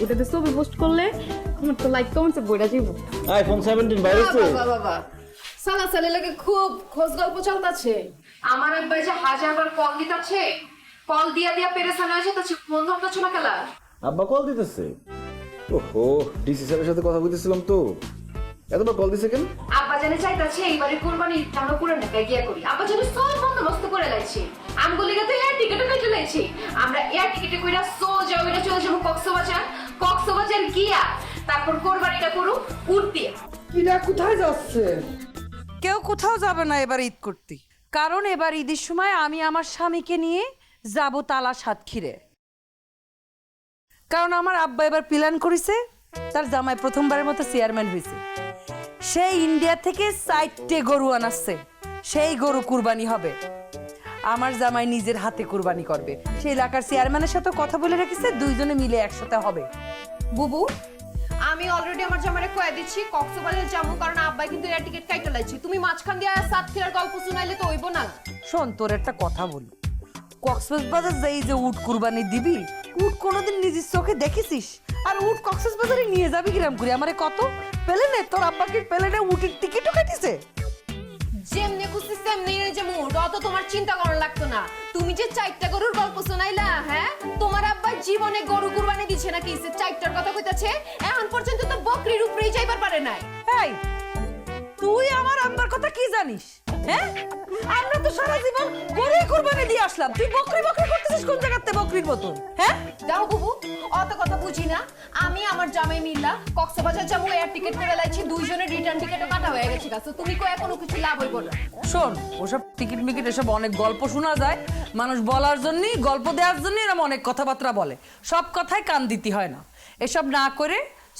Speaker 12: ওটাতে ছবি পোস্ট করলে আমার তো লাইক কমেন্টসে বইটা যাইব।
Speaker 10: আইফোন 17 বাইরেছে।
Speaker 12: বাবা সালা সালে লাগে খুব খোঁজ গল্প চলতেছে। আমার আব্বা যে হাজারবার কল দিতেছে, কল দিয়া দিয়া পেরেছান হয়ে যেতেছে, ফোন ধরতেছ না কেলা?
Speaker 1: আব্বা কল দিতেছে? ওহো, ডিসি স্যারের সাথে কথা বলতেছিলাম তো, এতবার কল দিছে কেন?
Speaker 12: আব্বা জানে চাইতাছে এইবারে কুরবানি টানো করে ঢাকা গিয়া করি। আব্বা জানে সব বন্দোবস্ত করে লাইছি, আমগুলিকে তো এয়ার টিকেটও কেটে লাইছি। আমরা এয়ার টিকেটে কইরা সোজা ওইটা চলে যাবো কক্সবাজার, কক্সবাজার গিয়া তারপর কোরবানিটা করু উট দিয়া।
Speaker 5: কিরা কোথায় যাচ্ছে? কেউ কোথাও যাবে না এবার ঈদ করতে, কারণ এবার ঈদের সময় আমি আমার স্বামীকে নিয়ে যাব তালা সাতক্ষীরে। কারণ আমার আব্বা এবার প্ল্যান করেছে, তার জামাই প্রথমবারের মতো চেয়ারম্যান হয়েছে, সেই ইন্ডিয়া থেকে 4টে গরু আনাচ্ছে, সেই গরু কুরবানি হবে। আমার জামাই নিজের হাতে কুরবানি করবে, সেই এলাকার চেয়ারম্যানের সাথে কথা বলে রেখেছে, দুইজনে মিলে একসাথে হবে।
Speaker 12: বুবু, আমি অলরেডি আমার জামাইরে কয়ে দিচ্ছি কক্সবাজার যাবো, কারণ আব্বাই কিন্তু এয়ার টিকেট কাইটা লাইছি। তুমি মাঝখান দিয়ে সাতক্ষীরার গল্প শুনাইলে তো হইব না।
Speaker 5: শোন, তোর একটা কথা বলি, কক্সবাজার যাই যে উট কুরবানি দিবি, উট কোনোদিন নিজের চোখে দেখেছিস? আর উট কক্সবাজারে নিয়ে যাবি কিরাম করে? আমারে কত প্লেনে, তোর আব্বাকে প্লেনে উটের টিকিটও কাটিছে।
Speaker 12: যেমনি খুশি তেমনি যে মুড, অত তোমার চিন্তা করা লাগতো না। তুমি যে 4টা গরুর গল্প শোনাইলা, হ্যাঁ তোমার আব্বা জীবনে গরু কুরবানি দিছে নাকি? 4টার কথা কইতাছে, এখন পর্যন্ত তো বকরির উপরেই যাইবার পারে নাই।
Speaker 5: এই, তুই আমার আব্বার কথা কি জানিস? হ্যাঁ, আমরা তো সারা জীবন গরু কুরবানি দিয়ে আসলাম, তুই বকরি বকরি করতেছিস কোন জায়গাতে বকরির মতন? হ্যাঁ
Speaker 12: যাও বুবু, অত কথা বুঝি না। আমি আমার জামাই মিল্লা কক্সবাজার যাবো, এয়ার টিকেট করে লাইছি, দুইজনের রিটার্ন টিকেটও কাটা হয়ে গেছে। তুমি কই কোনো কিছু লাভ হইব না।
Speaker 5: শোন, ওসব টিকিট মিকিট এসব অনেক গল্প শোনা যায়, মানুষ বলার জন্য, গল্প দেওয়ার জন্য এরকম অনেক কথাবার্তা বলে, সব কথায় কান দিতে হয় না। এসব না করে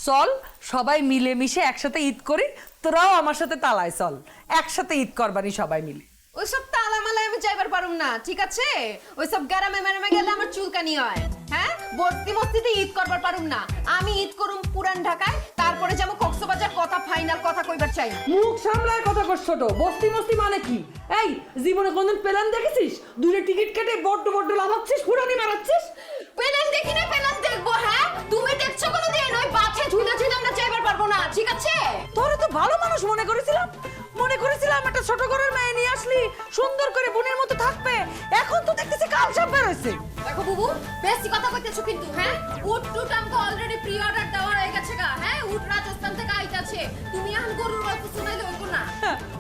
Speaker 5: চল সবাই মিলে মিশে একসাথে ঈদ করি, তোরাও আমার সাথে তালায় চল, একসাথে ঈদ করবানি সবাই মিলে।
Speaker 12: ওইসব তালা মালায় আমি যাইবার পারুম না, ঠিক আছে? ওইসব গ্রামে মেরামে গেলে আমার চুলকানি হয়। হ্যাঁ, বস্তি মস্তিতে ঈদ করবার পারুম না। আমি ঈদ করুম পুরান ঢাকায়, তারপরে যাবো কক্সবাজার। কথা ফাইনাল কথা কইবার চাই।
Speaker 5: মুখ সামলায় কথা কর ছোট। বস্তি মস্তি মানে কি? এই জীবনে কোনদিন প্ল্যান দেখেছিস? দূরে টিকিট কেটে বড্ড বড্ড লাভাচ্ছিস, ফুরানি মারাচ্ছিস।
Speaker 12: পেলান দেখি না পেলান দেখবো। হ্যাঁ, তুমি দেখছো কোনোদিন? ওই বাছে ঝুলে ঝুলে আমরা যাইবার পারবো না, ঠিক আছে?
Speaker 5: তোরে তো ভালো মানুষ মনে করেছিলাম একটা ছোট ঘরের মেয়ে নিয়ে আসলি, সুন্দর করে বোনের মতো থাকবে। এখন তো দেখতেছি কাল সব বের হয়েছে।
Speaker 12: দেখো বুবু, বেশি কথা কইতেছো কিন্তু। হ্যাঁ, উট টুট আমাকে অলরেডি প্রি অর্ডার দেওয়া হয়ে গেছে গা। হ্যাঁ, উট রাজস্থান থেকে আইতাছে। তুমি এখন গরুর গল্প শুনাইলে হইব না।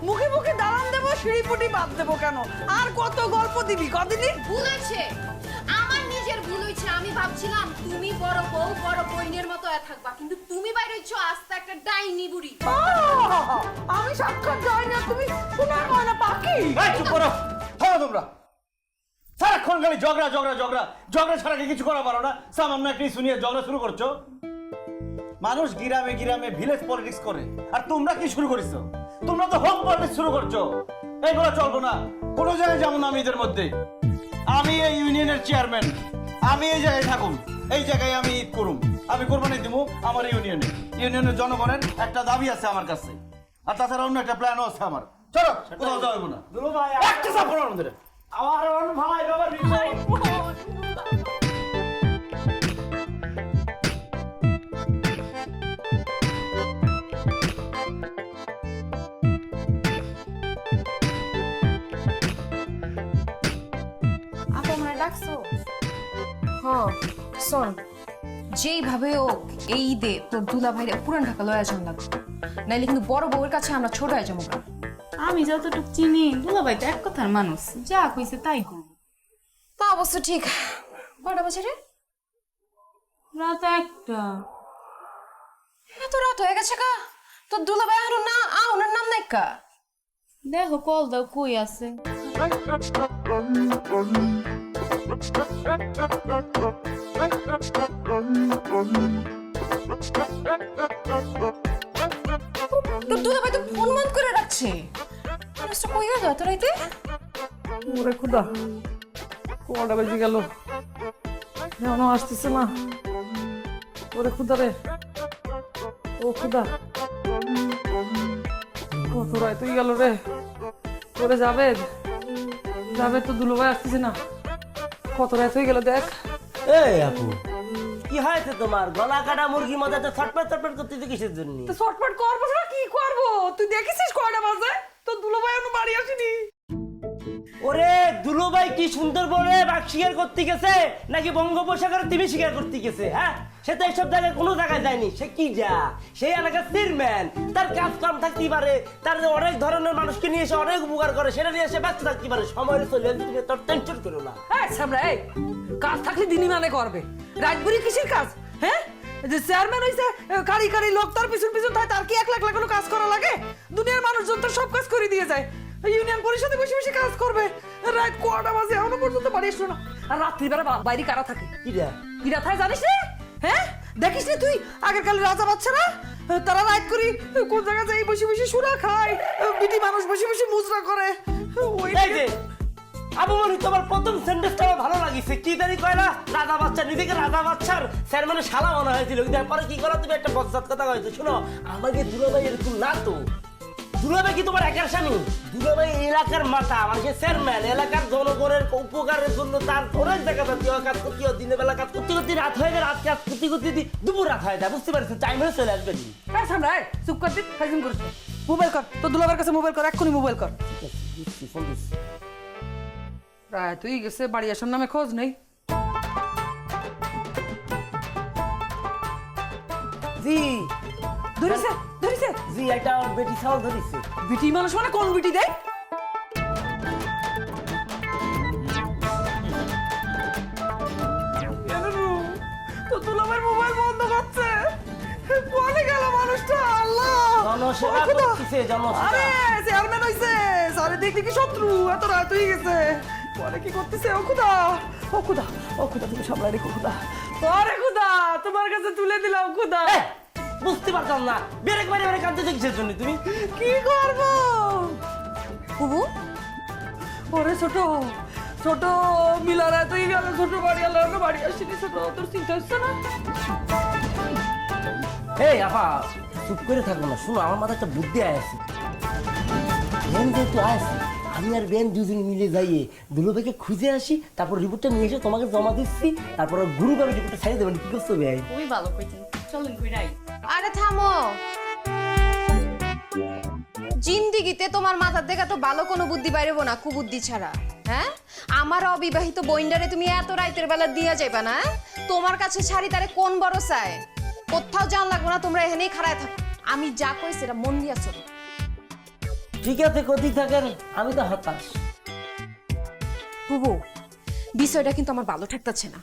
Speaker 5: মুখে মুখে দালান দেবো, সিঁড়িপুটি বাদ দেবো কেন? আর কত গল্প দিবি কদিনই?
Speaker 12: ভুল হয়েছে, আমার নিজের ভুল হয়েছে। আমি ভাবছিলাম তুমি বড় বউ বড় বইনের মতো থাকবা, কিন্তু তুমি বাইরে হচ্ছ আস্তে একটা ডাইনি বুড়ি।
Speaker 5: আমি সাক্ষাৎ যাই না, তুমি শোনার ময়না পাখি।
Speaker 10: চুপ করো, থামো তোমরা। সারাক্ষণ খালি ঝগড়া ঝগড়া ঝগড়া ঝগড়া ছাড়া কি কিছু করা পারো না? সামান্য একটা ইস্যু নিয়ে ঝগড়া শুরু করছো। মানুষ গ্রামে গ্রামে ভিলেজ পলিটিক্স করে, আর তোমরা কি শুরু করেছো? তোমরা তো হোম পলিটিক্স শুরু করছো। এইগুলো চলবো না, কোনো জায়গায় যাবো না আমি এদের মধ্যে। আমি এই ইউনিয়নের চেয়ারম্যান, আমি এই জায়গায় থাকুন, এই জায়গায় আমি ঈদ করুম, আমি কোরবানি দিব আমার ইউনিয়নের জনগণের একটা দাবি আছে আমার কাছে, আর তাছাড়া অন্য একটা প্ল্যানও আছে আমার। চলো, কোথাও যাবো না। একটা সাপোর্ট আমাদের আমার ভাই বাবার
Speaker 12: আপু আমরা ডাকছো? হ্যাঁ, শোন, যেইভাবে হোক এই ঈদে তোর দুলা ভাইরে পুরান ঢাকা লয়া যান লাগবে, নাইলে কিন্তু বড় বউয়ের কাছে আমরা ছোট হয়ে যাবো।
Speaker 4: আমি যতটুকু চিনি দুলাভাই তো এক কথার মানুষ, যা কইছে তাই করব।
Speaker 12: তা অবশ্য ঠিক। কটা বাজে রে?
Speaker 4: রাত 1টা।
Speaker 12: এত রাত হয়ে গেছে কা? তোর দুলা ভাই এখনো না ওনার নাম নাই কা?
Speaker 4: দেখো কল দাও কই আছে।
Speaker 12: তোর দুলা ভাই তো ফোন বন্ধ করে রাখছে। মানুষটা কই গেল এত রাইতে?
Speaker 5: ওরে খুদা, কটা বেজে গেল, এখনো আসতেছে না। ওরে খুদা রে, ও খুদা, কত রায় তুই গেল রে। ওরে যাবে তো দুলো ভাই আসতেছে না, কত রায় তুই গেল দেখ।
Speaker 10: এই আপু, কি হয়েছে তোমার? গলা কাটা মুরগি মধ্যে তো ছটপট ছটপট করতেছে কিসের জন্য?
Speaker 5: তো শর্টকাট করবো না, কি করবো? তুই দেখেছিস কয়টা বাজে? তোর দুলো ভাই এখনো বাড়ি আসেনি।
Speaker 10: ওরে দুলুভাই কি সুন্দর বলে বাঘ শিকার করতে গেছে নাকি বঙ্গোপসাগরে তিমি শিকার করতে গেছে? হ্যাঁ, সে তো এইসব জায়গায় কোনো জায়গায় যায়নি। সে কি যা, সেই এলাকার চেয়ারম্যান, তার কাজ কাম থাকতে পারে, তার অনেক ধরনের মানুষকে নিয়ে এসে অনেক উপকার করে, সেটা নিয়ে এসে ব্যস্ত থাকতে পারে। সময়ের চলে তোর টেনশন করো না।
Speaker 5: হ্যাঁ সামরা, এই কাজ থাকলে দিনই মানে করবে, রাত বুড়ি কিসের কাজ? হ্যাঁ, যে চেয়ারম্যান হইছে কারি কারি লোক, তার পিছন পিছন থাকে, তার কি এক লাখ কোনো কাজ করা লাগে? দুনিয়ার মানুষজন তো সব কাজ করে দিয়ে যায়। ইউনিয়ন পরিষদে বসে বসে কাজ করবে, রাত কটা বাজে এখনো পর্যন্ত বাড়ি এসলো না। আর রাত্রিবেলা বাইরে কারা থাকে? কিরা থাকে জানিস রে? হ্যাঁ, দেখিস রে তুই আগের কালে রাজা বাচ্চারা তারা রাত করি কোন জায়গা যাই বসে বসে সুরা খায়, বিটি মানুষ বসে বসে মুজরা করে।
Speaker 10: আবু মনি, তোমার প্রথম সেন্টেন্সটা আমার ভালো লাগিছে। কি জানি কয় না, রাজা বাচ্চা, নিজেকে রাজা বাচ্চার চেয়ারম্যানের শালা মনে হয়েছিল। তারপরে কি করা, তুমি একটা বজ্জাত কথা কয়েছো। শোনো, আমাকে দুলাভাই এরকম না তো। দুলাভাই কি তোমার একার স্বামী? দুলাভাই এলাকার মাথা, মানে চেয়ারম্যান, এলাকার জনগণের উপকারের জন্য তার অনেক জায়গা কাজ করতে হয়। দিনের বেলা কাজ করতে করতে রাত হয়ে যায়, রাত কাজ করতে করতে দুপুর রাত হয়ে যায়, বুঝতে পারছো? টাইম হয়ে চলে আসবে।
Speaker 5: চুপ কর দিন, ফাইজিং করিস। মোবাইল কর, তোর দুলাভাইয়ের কাছে মোবাইল কর, এক্ষুনি মোবাইল কর। রায় তুই গেছে, বাড়ি আসার নামে খোঁজ নেই।
Speaker 10: জি
Speaker 5: ধরিছে ধরিছে
Speaker 10: জি, এটা বেটি ছাও ধরিছে।
Speaker 5: বিটি মানুষ মানে কোন বিটি দেয়? তো দুলাভাইয়ের মোবাইল বন্ধ করছে, কোনে গেল মানুষটা? আল্লাহ,
Speaker 10: জনসেবা করতেছে, জনসেবা।
Speaker 5: আরে চেয়ারম্যান হইছে, সারে দেখি কি শত্রু, এত রাত হয়ে গেছে, কোনে কি করতেছে? ও খুদা, ও খুদা, ও খুদা, তুমি সামলাই রেখো খুদা। আরে খুদা, তোমার কাছে তুলে দিলাম খুদা।
Speaker 10: বুঝতে পারতাম না, বেরেক বাড়ি বাড়ি কাঁদতে কিসের জন্য তুমি?
Speaker 5: কি করবো?
Speaker 12: বুবু
Speaker 5: ওরে ছোট ছোট মিলারা তুই গেল ছোট বাড়ি আলো বাড়ি আসিনি ছোট তোর চিন্তা হচ্ছে না
Speaker 10: এই আপা চুপ করে থাকো না, শোনো আমার মাথায় একটা বুদ্ধি আছে। বেন যেহেতু আছে, আমি আর বেন দুজন মিলে যাইয়ে দুলোভাইকে খুঁজে আসি, তারপর রিপোর্টটা নিয়ে এসে তোমাকে জমা দিচ্ছি, তারপর গুরুভাবে রিপোর্টটা ছাড়িয়ে দেবেন। কি করছো ভাই?
Speaker 12: খুবই ভালো কইছেন, চলুন কইরাই। আরে থামো, জিন্দিগিতে তোমার মাথার থেকে তো ভালো কোনো বুদ্ধি বাইরেবো না কুবুদ্ধি ছাড়া। হ্যাঁ, আমার অবিবাহিত বইন্ডারে তুমি এত রাইতের বেলা দিয়া যাইবা না? তোমার কাছে ছাড়ি তারে কোন বড় চায়? কোথাও যান লাগবো না, তোমরা এখানেই খাড়ায় থাকো। আমি যা কই সেটা মন দিয়া চলো।
Speaker 10: ঠিক আছে, কতি থাকেন, আমি তো হতাশ।
Speaker 12: বুবু, বিষয়টা কিন্তু আমার ভালো ঠেকতেছে না।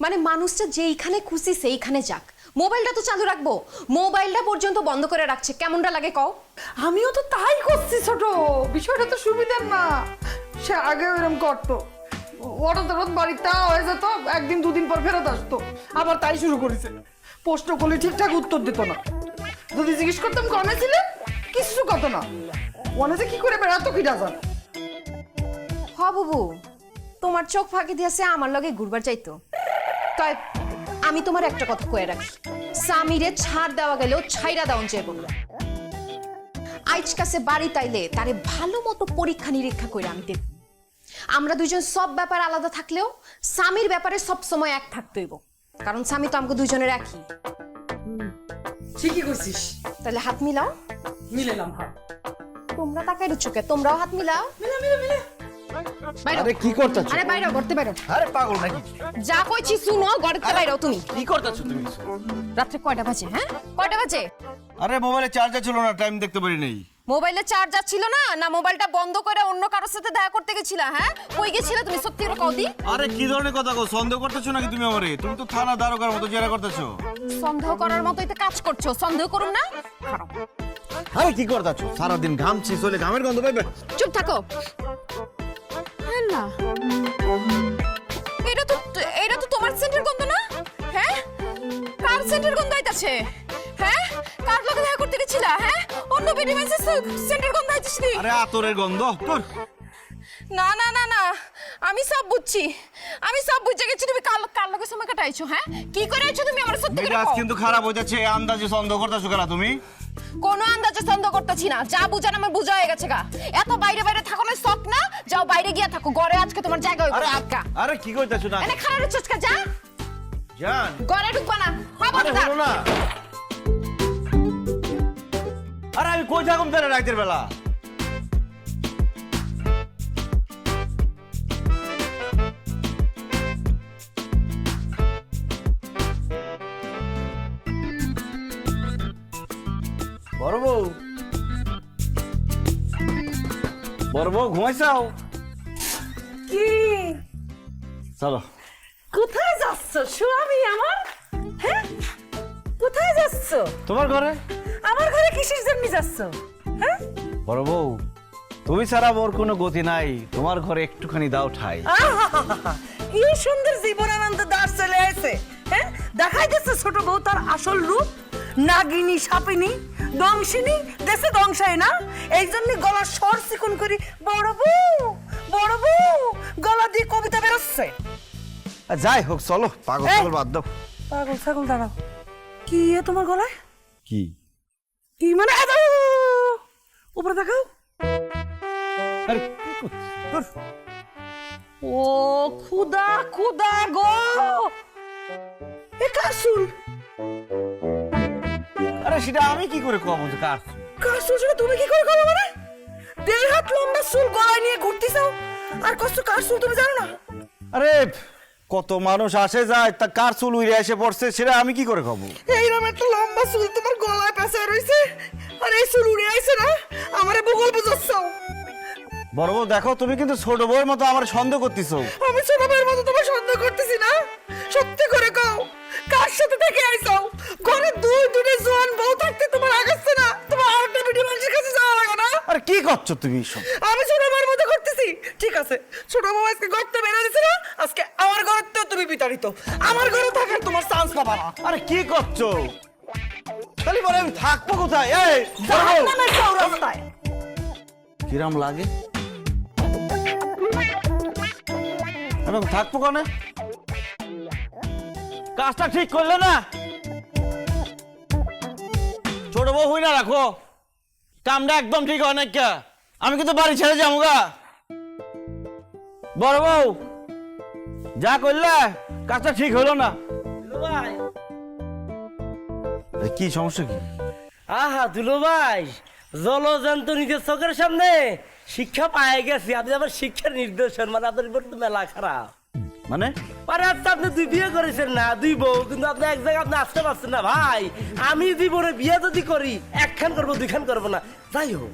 Speaker 12: মানে মানুষটা যেইখানে খুশি সেইখানে যাক, মোবাইলটা তো চালু রাখবো, মোবাইলটা পর্যন্ত বন্ধ করে রাখছে, কেমনটা লাগে কও?
Speaker 5: আমিও তো তাই করছি ছোট, বিষয়টা তো সুবিধার না। সে আগে ওইরকম করতো, হঠাৎ হঠাৎ বাড়িতে হয়ে যেত, একদিন দুদিন পর ফেরত আসতো, আবার তাই শুরু করেছে। প্রশ্ন করলে ঠিকঠাক উত্তর দিত না, যদি জিজ্ঞেস করতাম কনে ছিলেন, কিছু কত না, মনে যে কি করে বেড়াতো কি জান।
Speaker 12: হ বুবু, তোমার চোখ ফাঁকি দিয়েছে আমার লগে ঘুরবার চাইতো। তাই আমি তোমার একটা কথা কয়ে রাখি, স্বামীরে ছাড় দেওয়া গেলেও ছাইরা দাউন চাইব না। আইজ কাছে বাড়ি তাইলে তারে ভালো মতো পরীক্ষা নিরীক্ষা করে আমি দেব। আমরা দুইজন সব ব্যাপার আলাদা থাকলেও স্বামীর ব্যাপারে সব সময় এক থাকতে হইব, কারণ স্বামী তো আমাকে দুইজনের একই।
Speaker 5: ঠিকই করছিস,
Speaker 12: তাহলে হাত মিলাও।
Speaker 5: মিলেলাম। হ্যাঁ,
Speaker 12: তোমরা তাকাই চোখে, তোমরাও হাত মিলাও।
Speaker 1: আরে কি করতেছ?
Speaker 12: আরে বাইরে করতে বাইরে।
Speaker 1: আরে পাগল নাকি?
Speaker 12: যা কইছি শুনো, গড়তে বাইরে তুমি।
Speaker 1: কি করতেছ তুমি?
Speaker 12: রাত্রে কয়টা বাজে? হ্যাঁ, কয়টা বাজে?
Speaker 10: আরে মোবাইলে চার্জার ছিল না, টাইম দেখতে পারি নাই।
Speaker 12: মোবাইলে চার্জার ছিল না, না মোবাইলটা বন্ধ করে অন্য কারোর সাথে দেখা করতে গেছিলা? হ্যাঁ, কই গেছিলা তুমি? সত্যি করে কও দি।
Speaker 10: আরে কি ধরনের কথা কও? সন্দেহ করতেছো নাকি তুমি আমারে? তুমি তো থানা দারোগার মতো জেরা করতেছো।
Speaker 12: সন্দেহ করার মতোই তো কাজ করছো, সন্দেহ করুন না। খারাপ।
Speaker 10: আরে কি করতেছো? সারাদিন ঘামছি, চলে ঘামের গন্ধ পাইবে।
Speaker 12: চুপ থাকো। আল্লাহ, এটা তো তোমার সেন্টের গন্ধ না? হ্যাঁ, কার সেন্টের গন্ধ আইতাছে? হ্যাঁ, কার লগে দেখা করতে গেছিলা? হ্যাঁ, অন্য বেডি মেসেজ সেন্টের গন্ধ আইতাছে নি?
Speaker 10: আরে আতরের গন্ধ তোর।
Speaker 12: না না না না, আমি সব বুঝছি, আমি সব বুঝে গেছি। তুমি কার লগে সময় কাটাইছো? হ্যাঁ, কি করে আইছো তুমি? আমার সত্যি করে
Speaker 10: মেজাজ
Speaker 12: কও।
Speaker 10: কিন্তু খারাপ হয়ে যাচ্ছে, আন্দাজে সন্দেহ করতেছো কেন তুমি?
Speaker 12: কোনো আন্দাজে সন্দেহ করতেছি না, যা বুঝান আমার বুঝা হয়ে গেছে গা। এত বাইরে বাইরে থাকো না, শখ না? যাও বাইরে গিয়া থাকো, ঘরে আজকে তোমার জায়গা হইব না। আটকা।
Speaker 10: আরে কি করতেছো না?
Speaker 12: এনে খারাপ চচকা যা,
Speaker 10: জান
Speaker 12: ঘরে ঢুকবা না।
Speaker 10: আরে হলো না। আরে আমি কই থাকুম তাহলে রাতের বেলা? বড় বউ, বড় বউ ঘুমাইছাও?
Speaker 5: কি
Speaker 10: চলো।
Speaker 5: কোথায় যাচ্ছ স্বামী আমার? হ্যাঁ, কোথায় যাচ্ছ?
Speaker 10: তোমার ঘরে।
Speaker 5: আমার ঘরে কিসের জন্য যাচ্ছ? হ্যাঁ,
Speaker 10: বড় বউ, তুমি ছাড়া ওর কোনো গতি নাই, তোমার ঘরে একটুখানি দাও ঠাই।
Speaker 5: আহাহাহা, কি সুন্দর জীবনানন্দ দাস চলে আসে। হ্যাঁ, দেখাই দিচ্ছে ছোট বউ তার আসল রূপ। নাগিনী, সাপিনী, দংশিনী, দেশে দংশায় না, এই জন্য গলার স্বর চিকন করি বড় বউ গলা দিয়ে কবিতা বেরোচ্ছে।
Speaker 10: যাই হোক, চলো, পাগল পাগল বাদ দাও।
Speaker 5: পাগল ছাগল দাঁড়াও, কি এ তোমার গলায়?
Speaker 10: কি
Speaker 5: কি মানে? উপরে দেখাও।
Speaker 10: আরে কি করছিস?
Speaker 5: ও খুদা খুদা গো, এ কাসুল।
Speaker 10: আরে সেটা আমি কি করে কব যে কার?
Speaker 5: কাসুল সেটা তুমি কি করে করো? মানে 1.5 হাত লম্বা চুল গলায় নিয়ে ঘুরতেছাও, আর কষ্ট কাসুল তুমি জানো না?
Speaker 10: আরে কত মানুষ আসে যায়, তা কার চুল উড়ে এসে পড়ছে সেটা আমি কি করে কব?
Speaker 5: এইরকম একটা লম্বা চুল তোমার গলায় পেঁচায় রইছে, আর এই চুল উড়ে আইছে না, আমারে বগল বুঝাচ্ছাও।
Speaker 10: বড় বউ দেখো, তুমি কিন্তু ছোট বউয়ের মতো আমার সন্দেহ করতেছো।
Speaker 5: আমি ছোট ভাইয়ের মতো তোমার সন্দেহ করতেছি না, সত্যি করে কও, কার সাথে থেকে আইছাও? ঘরে দুটো জোয়ান বউ থাকতে তোমার আগাচ্ছে না? তোমার আরেকটা ভিডিও মানুষের কাছে যাওয়া লাগে না?
Speaker 10: আরে কি করছো তুমি সব?
Speaker 5: আমি ছোট ভাইয়ের মতো করতেছি? ঠিক আছে, ছোট বউ আজকে গর্তে বেরো দিছে না, আজকে আমার ঘরেতেও তুমি বিতাড়িত। আমার ঘরে থাকার তোমার চান্স পাবা না।
Speaker 10: আরে কি করছো? তাহলে বলে আমি থাকবো কোথায়? এই বড় বউ,
Speaker 5: জাহান্নামের চৌরাস্তায়।
Speaker 10: কিরম লাগে? এখন থাকবো কনে? কাজটা ঠিক করলে না, ছোট বউ হই না রাখো, কামটা একদম ঠিক অনেক। আমি কিন্তু বাড়ি ছেড়ে যাবো গা। বড় বউ যা করলে কাজটা ঠিক হলো না। কি সমস্যা কি?
Speaker 14: আহা দুলো ভাই, জলজন্ত নিজের চোখের সামনে শিক্ষা পায়ে গেছি। আপনি আবার শিক্ষার নির্দেশন, মানে আপনার রিপোর্ট তো মেলা খারাপ।
Speaker 10: মানে
Speaker 14: আরে আচ্ছা, আপনি 2 বিয়ে করেছেন না, 2 বউ, কিন্তু আপনি এক জায়গায় আপনি আসতে পারছেন না ভাই। আমি জীবনে বিয়ে যদি করি 1 খান করবো 2 খান করবো না। যাই হোক,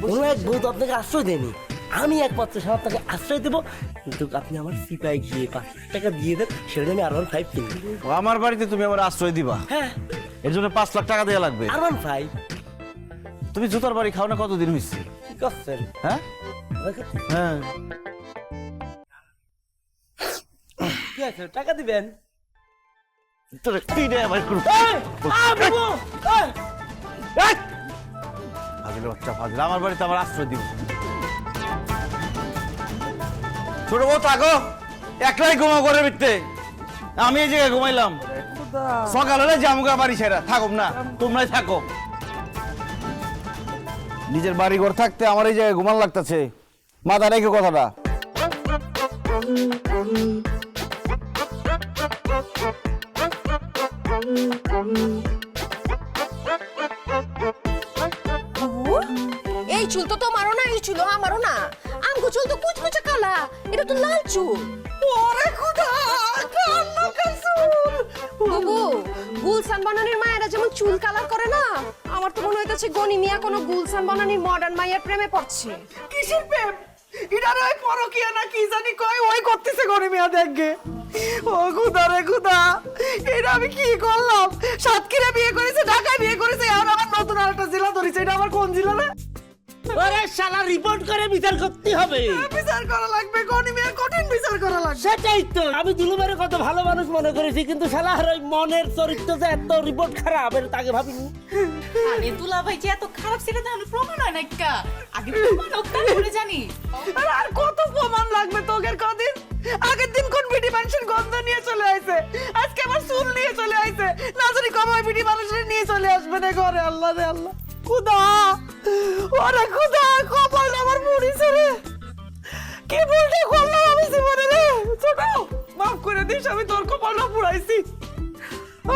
Speaker 14: কোনো এক বউ তো আপনাকে আশ্রয় দেয়নি, আমি একমাত্র সাথে আপনাকে আশ্রয় দেবো। কিন্তু আপনি আমার সিপাই গিয়ে 5 টাকা দিয়ে দেন, সেটা আমি R15 কিনবো।
Speaker 10: আমার বাড়িতে তুমি আমার আশ্রয় দিবা?
Speaker 14: হ্যাঁ,
Speaker 10: এর জন্য 5 লাখ টাকা দেওয়া লাগবে।
Speaker 14: R15।
Speaker 10: তুমি জুতার বাড়ি খাও না কতদিন হয়েছে?
Speaker 14: কি করছেন?
Speaker 10: হ্যাঁ হ্যাঁ,
Speaker 14: কি আছে, টাকা দিবেন?
Speaker 10: তোর তিনে আমার ফাজিল বাচ্চা, ফাজিল। আমার বাড়িতে আমার আশ্রয় দিব। ছোট বউ থাকো, একলাই ঘুমাও ঘরের ভিতরে, আমি এই জায়গায় ঘুমাইলাম। সকালে জামুগা বাড়ি ছেড়া থাকুম না, তোমরাই থাকো। নিজের বাড়ি ঘর থাকতে আমার এই জায়গায় ঘুমান লাগতেছে, মাথা রেখে কথাটা।
Speaker 12: এই চুল তো তোমারও না, এই চুল আমারও না। আমগো চুল তো কুচকুচে কালা, এটা তো লাল চুল।
Speaker 5: ওরে খুদা, কান্না কাসুল।
Speaker 12: বাবু, গুলশান বনানীর মায়েরা যেমন চুল কালার করে না, আমার তো মনে হইতেছে গনি মিয়া কোনো গুলশান বনানীর মডার্ন মায়ের প্রেমে পড়ছে।
Speaker 5: কিসের প্রেম? ইডারে ওই পরকিয়া না কি জানি কয়, ওই করতেছে গনি মিয়া দেখগে। ও খুদা রে খুদা, এটা আমি কি করলাম? সাতক্ষীরা বিয়ে করেছে, ঢাকায় বিয়ে করেছে, আর আমার নতুন আরেকটা জেলা ধরেছে। এটা আমার কোন জেলা রে?
Speaker 14: ওরে শালা, রিপোর্ট করে বিচার করতে হবে।
Speaker 5: বিচার করা লাগবে, গনি মিয়া কঠিন বিচার করা লাগবে।
Speaker 14: সেটাই তো, আমি দুলুবারে কত ভালো মানুষ মনে করেছি, কিন্তু শালা আর ওই মনের চরিত্র যে এত রিপোর্ট খারাপ, এটা তাকে ভাবিনি।
Speaker 13: আরে দুলা ভাই যে এত খারাপ সেটা তাহলে প্রমাণ হয় না কা? আগে প্রমাণ ওখানে করে জানি।
Speaker 5: আর কত প্রমাণ লাগবে তোদের? কদিন আগের দিন কোন বিডি মানুষের গন্ধ নিয়ে চলে আইছে, আজকে আবার চুল নিয়ে চলে আইছে। না জানি কবে বিডি মানুষের নিয়ে চলে আসবে না ঘরে। আল্লাহ রে আল্লাহ, খুদা, ওরে খুদা, কপাল আমার পুড়িছে রে। কি ভুলটা করলাম আমি জীবনে রে? ছোট, মাফ করে দিস, আমি তোর কপালটা পুড়াইছি।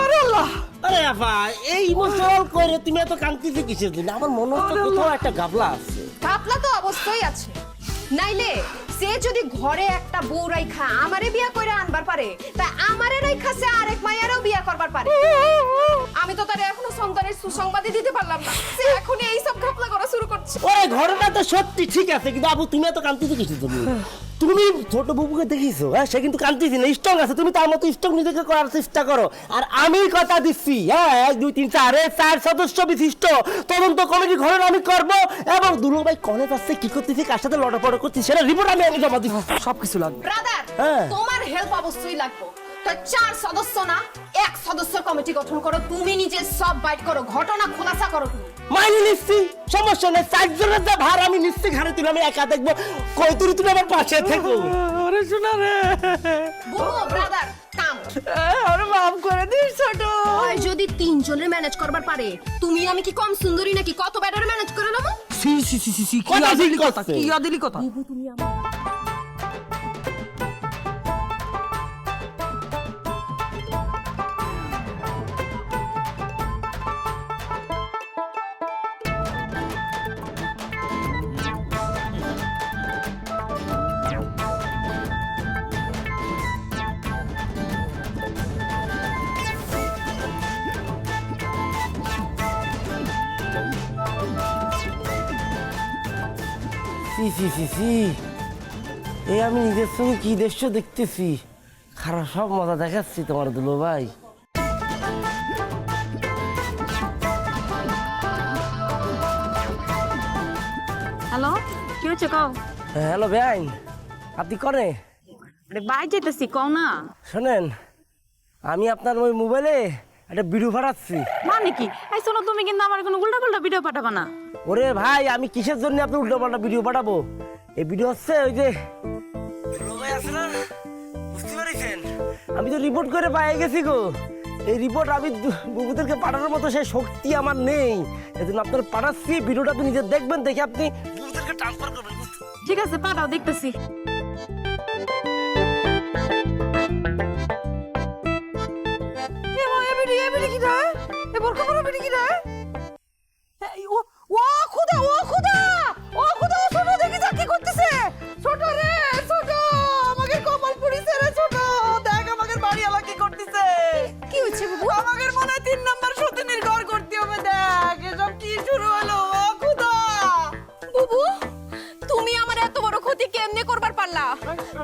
Speaker 5: আরে আল্লাহ।
Speaker 14: আরে আপা, এই ইমোশনাল করে তুমি এত কাঁদতেছো কিসের জন্য? আমার মনে হচ্ছে কোথাও একটা গাবলা আছে।
Speaker 12: কাপলা তো অবশ্যই আছে, নাইলে সে যদি ঘরে একটা বউ রাইখা আমারে বিয়া কইরা আনবার পারে, তাই আমারে রাইখা সে আরেক মাইয়ারও বিয়া করবার পারে। আমি তো তারে এখনো সন্তানের সুসংবাদই দিতে পারলাম না, সে এখনই এই সব ঘাপলা করা শুরু করছে।
Speaker 14: ওরে ঘটনা তো সত্যি ঠিক আছে, কিন্তু আবু তুমি এত কাঁদতেছো কিসের জন্য? তুমি ছোট বাবুকে দেখিছো? হ্যাঁ, সে কিন্তু কাঁদতেছি না, স্ট্রং আছে। তুমি তার মতো স্ট্রং নিজেকে করার চেষ্টা করো। আর আমি কথা দিচ্ছি, হ্যাঁ, 1 2 3 4 সদস্য বিশিষ্ট তদন্ত কমিটি ঘরে আমি করব, এবং দুলো ভাই কনে যাচ্ছে, কি করতেছি, কার সাথে লটাপট করছি, সেটা রিপোর্ট আমি জমা দিচ্ছি।
Speaker 5: সবকিছু লাগবে।
Speaker 12: ব্রাদার,
Speaker 14: হ্যাঁ।
Speaker 12: তোমার হেল্প অবশ্যই লাগবে। তো 4 সদস্য না, 1 সদস্য কমিটি গঠন করো, তুমি নিজে সব বাইট করো, ঘটনা খোলাসা করো। তুমি
Speaker 14: মাইনে নিচ্ছি, সমস্যা নেই। 4 জনের যা ভার আমি নিচ্ছি, ঘাড়ে তুলে আমি একা দেখবো। কই তুমি আমার পাশে থেকো।
Speaker 5: ওরে শোনা রে,
Speaker 12: বুঝো ব্রাদার, কাম
Speaker 5: আরে মাফ করে দিস ছোট।
Speaker 12: ওই যদি 3 জনের ম্যানেজ করবার পারে, তুমি আমি কি কম সুন্দরী নাকি? কত বেটার ম্যানেজ করে নেবো।
Speaker 5: সি সি সি সি সি, কি
Speaker 14: কথা
Speaker 5: আদিলি
Speaker 14: ঠিক
Speaker 5: কথা,
Speaker 14: আছে।
Speaker 5: কি আদিলি কথা।
Speaker 12: তুমি আমার
Speaker 14: এই আমি নিজের সঙ্গে কি দৃশ্য দেখতেছি, খারাপ সব মজা দেখাচ্ছি তোমার দুলো ভাই।
Speaker 4: হ্যালো, কি হচ্ছে কও?
Speaker 14: হ্যালো ভাই, আপনি করে
Speaker 4: বাই যেতেছি, কও না।
Speaker 14: শোনেন, আমি আপনার ওই মোবাইলে একটা ভিডিও পাঠাচ্ছি।
Speaker 4: মানে কি? এই শোনো, তুমি কিন্তু আমার কোনো উল্টা পাল্টা ভিডিও পাঠাবা না।
Speaker 14: ওরে ভাই, আমি কিসের জন্য আপনি উল্টো পাল্টা ভিডিও পাঠাবো? এই ভিডিও হচ্ছে ওই যে দুলো ভাই আছে না, আমি তো রিপোর্ট করে পেয়ে গেছি গো। এই রিপোর্ট আমি বুবুদেরকে পাঠানোর মতো সেই শক্তি আমার নেই, এজন্য আপনার পাঠাচ্ছি। ভিডিওটা আপনি নিজে দেখবেন, দেখে আপনি বুবুদেরকে ট্রান্সফার করবেন।
Speaker 12: ঠিক আছে পাঠাও, দেখতেছি। কি হচ্ছে বাবু?
Speaker 5: আমাদের মনে হয় 3 নাম্বার সতীনের ঘর করতে হবে। দেখ এসব কি শুরু হলো? ও খুদা,
Speaker 12: বুবু তুমি আমার এত বড় ক্ষতি কেমনে করবার পারলা?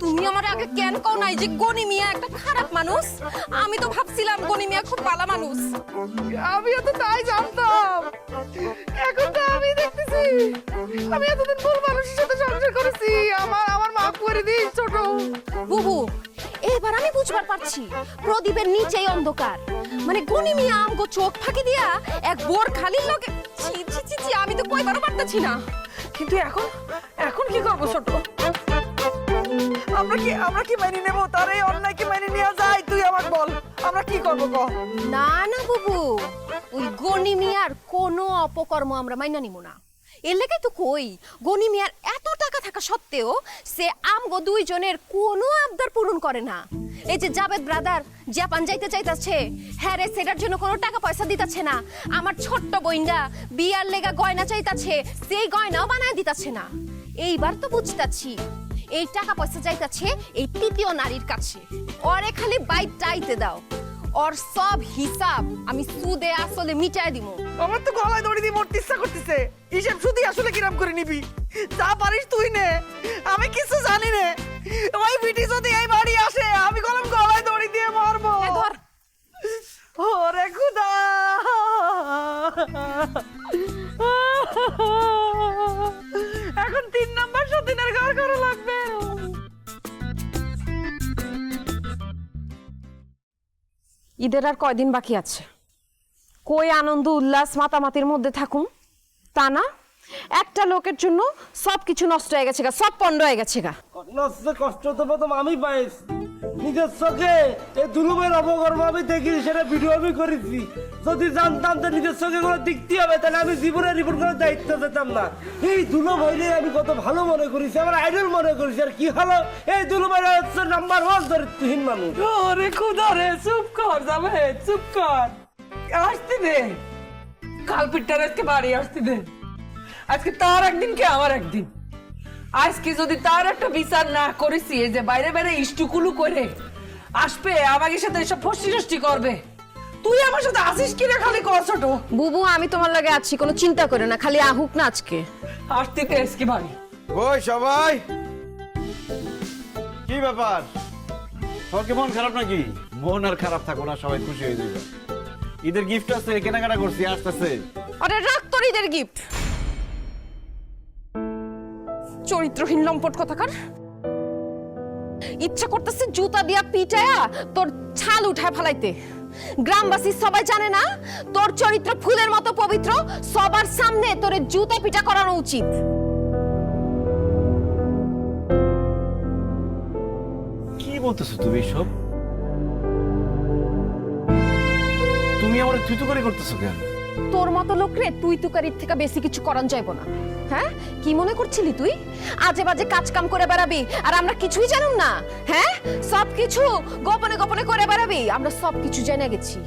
Speaker 12: তুমি আমার আগে কেন কও নাই যে গনি মিয়া একটা খারাপ মানুষ? আমি তো ভাবছিলাম গনি মিয়া খুব ভালো মানুষ।
Speaker 5: আমিও তো তাই জানতাম। এখন তো আমি দেখতেছি আমি এতদিন ভুল মানুষের সাথে সংসার করেছি। আমার মাফ করে দিস ছোট।
Speaker 12: বুবু এবার আমি বুঝবার পারছি, প্রদীপের নিচেই অন্ধকার। মানে গনি মিয়া আমগো চোখ ফাঁকি দিয়া এক বোর খালির লগে। ছি ছি ছি ছি, আমি তো কইবারও পারতাছি না।
Speaker 5: কিন্তু এখন কি করবো ছোট? আমরা কি মেনে নেবো? তার এই অন্যায় কি মেনে নেওয়া যায়? তুই আমাকে বল, আমরা কি করবো ক?
Speaker 12: না না বুবু, ওই গনি মিয়ার কোনো অপকর্ম আমরা মাইনা নিব না। এর লেগে তো কই, গনি মিয়ার এত টাকা থাকা সত্ত্বেও সে আমগো দুইজনের কোনো আবদার পূরণ করে না। এই যে জাবেদ ব্রাদার জাপান যাইতে চাইতাছে, হ্যাঁ রে সেটার জন্য কোনো টাকা পয়সা দিতাছে না। আমার ছোট্ট বইন্ডা বিয়ার লেগা গয়না চাইতাছে, সেই গয়নাও বানায় দিতাছে না। এইবার তো বুঝতাছি এই টাকা পয়সা যাইতাছে এই তৃতীয় নারীর কাছে। ওরে খালি বাইট চাইতে দাও, ওর সব হিসাব আমি সুদে আসলে মিটায় দিব।
Speaker 5: আমার তো গলায় দড়ি দিয়ে মরতে ইচ্ছা করতেছে। হিসেব শুধু আসলে কিরাম করে নিবি? যা পারিস তুই নে, আমি কিছু জানি না। ওই বিটি যদি এই বাড়ি আসে, আমি কলম গলায় দড়ি দিয়ে মারবো।
Speaker 12: ধর
Speaker 5: ওরে খুদা, এখন 3 নাম্বার সতীনের ঘর করা লাগবে।
Speaker 12: ঈদের আর কয়দিন বাকি আছে? কই আনন্দ উল্লাস মাতামাতির মধ্যে থাকুন তা না, একটা লোকের জন্য সবকিছু নষ্ট হয়ে গেছে গা, সব পণ্ড হয়ে গেছে গা।
Speaker 14: কষ্ট তো প্রথম আমি পাইছি নিজের চোখে। এই দুলুমের অপকর্ম আমি দেখি, সেটা ভিডিও আমি করেছি। যদি জানতাম তো নিজের চোখে করে দেখতে হবে, তাহলে আমি জীবনে রিপোর্ট করার দায়িত্ব পেতাম না। এই দুলুম হইলে আমি কত ভালো মনে করেছি, আমার আইডল মনে করেছি। আর কি হলো, এই দুলুমের হচ্ছে নাম্বার 1 চরিত্রহীন মানুষ।
Speaker 5: ওরে খুদা রে, চুপ কর যাবে, চুপ কর। আসতে দে, কালপিটটার আজকে বাড়ি আসতে দে। আজকে তার একদিন কি আমার একদিন। আজকে যদি তার একটা বিচার না করেছি, এই যে বাইরে বাইরে ইষ্টুকুলু করে আসবে, আমাকে সাথে এসব ফষ্টি করবে, তুই আমার সাথে আসিস কিনা খালি কর ছোট।
Speaker 12: বুবু আমি তোমার লাগে আছি, কোনো চিন্তা করে না, খালি আহুক না আজকে।
Speaker 5: আসতে দে আজকে বাড়ি।
Speaker 10: ওই সবাই কি ব্যাপার, সবার কি মন খারাপ নাকি? মন আর খারাপ থাকো না, সবাই খুশি হয়ে যাবে। ঈদের গিফট আছে, কেনাকাটা করছি, আসতেছে।
Speaker 12: আরে রাখ তোর ঈদের গিফট, চরিত্রহীন লম্পট কথাকার। ইচ্ছা করতেছে জুতা দিয়া পিটায়া তোর ছাল উঠায় ফেলাইতে। গ্রামবাসী সবাই জানে না তোর চরিত্র ফুলের মতো পবিত্র, সবার সামনে তোরে জুতা পিটা করানো উচিত।
Speaker 10: কি বলতেছো তুমি এসব? তুমি আমার থুতু করে করতেছো কেন?
Speaker 12: তোর মতো লোকরে তুই তুকারির থেকে বেশি কিছু করান যাইব না। হ্যাঁ কি মনে করছিলি তুই আজে বাজে কাজ কাম করে বেড়াবি আর আমরা কিছুই জানুম না? হ্যাঁ সবকিছু গোপনে গোপনে করে বেড়াবি, আমরা সবকিছু জেনে গেছি।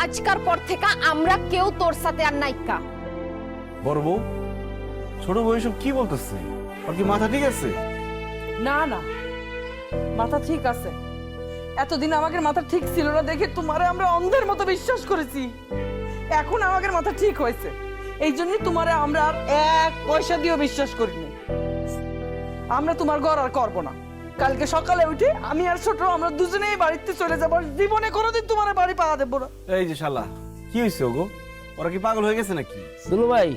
Speaker 12: আজকার পর থেকে আমরা কেউ তোর সাথে আর নাইকা।
Speaker 10: বড় বউ, ছোট বউ এসব কি বলতেছে? আর কি মাথা ঠিক আছে?
Speaker 5: না না, মাথা ঠিক আছে। এতদিন আমাদের মাথা ঠিক ছিল না দেখে তোমারে আমরা অন্ধের মতো বিশ্বাস করেছি। এখন আমাদের মাথা ঠিক হয়েছে, এই জন্য তোমারে আমরা আর 1 পয়সা দিয়েও বিশ্বাস করিনি। আমরা তোমার ঘর আর করবো না। কালকে সকালে উঠে আমি আর ছোট আমরা দুজনেই বাড়িতে চলে যাবো। জীবনে কোনোদিন তোমার বাড়ি পাওয়া দেবো না।
Speaker 10: এই যে শালা, কি হয়েছে ওগো? ওরা কি পাগল হয়ে গেছে নাকি?
Speaker 14: দুলু ভাই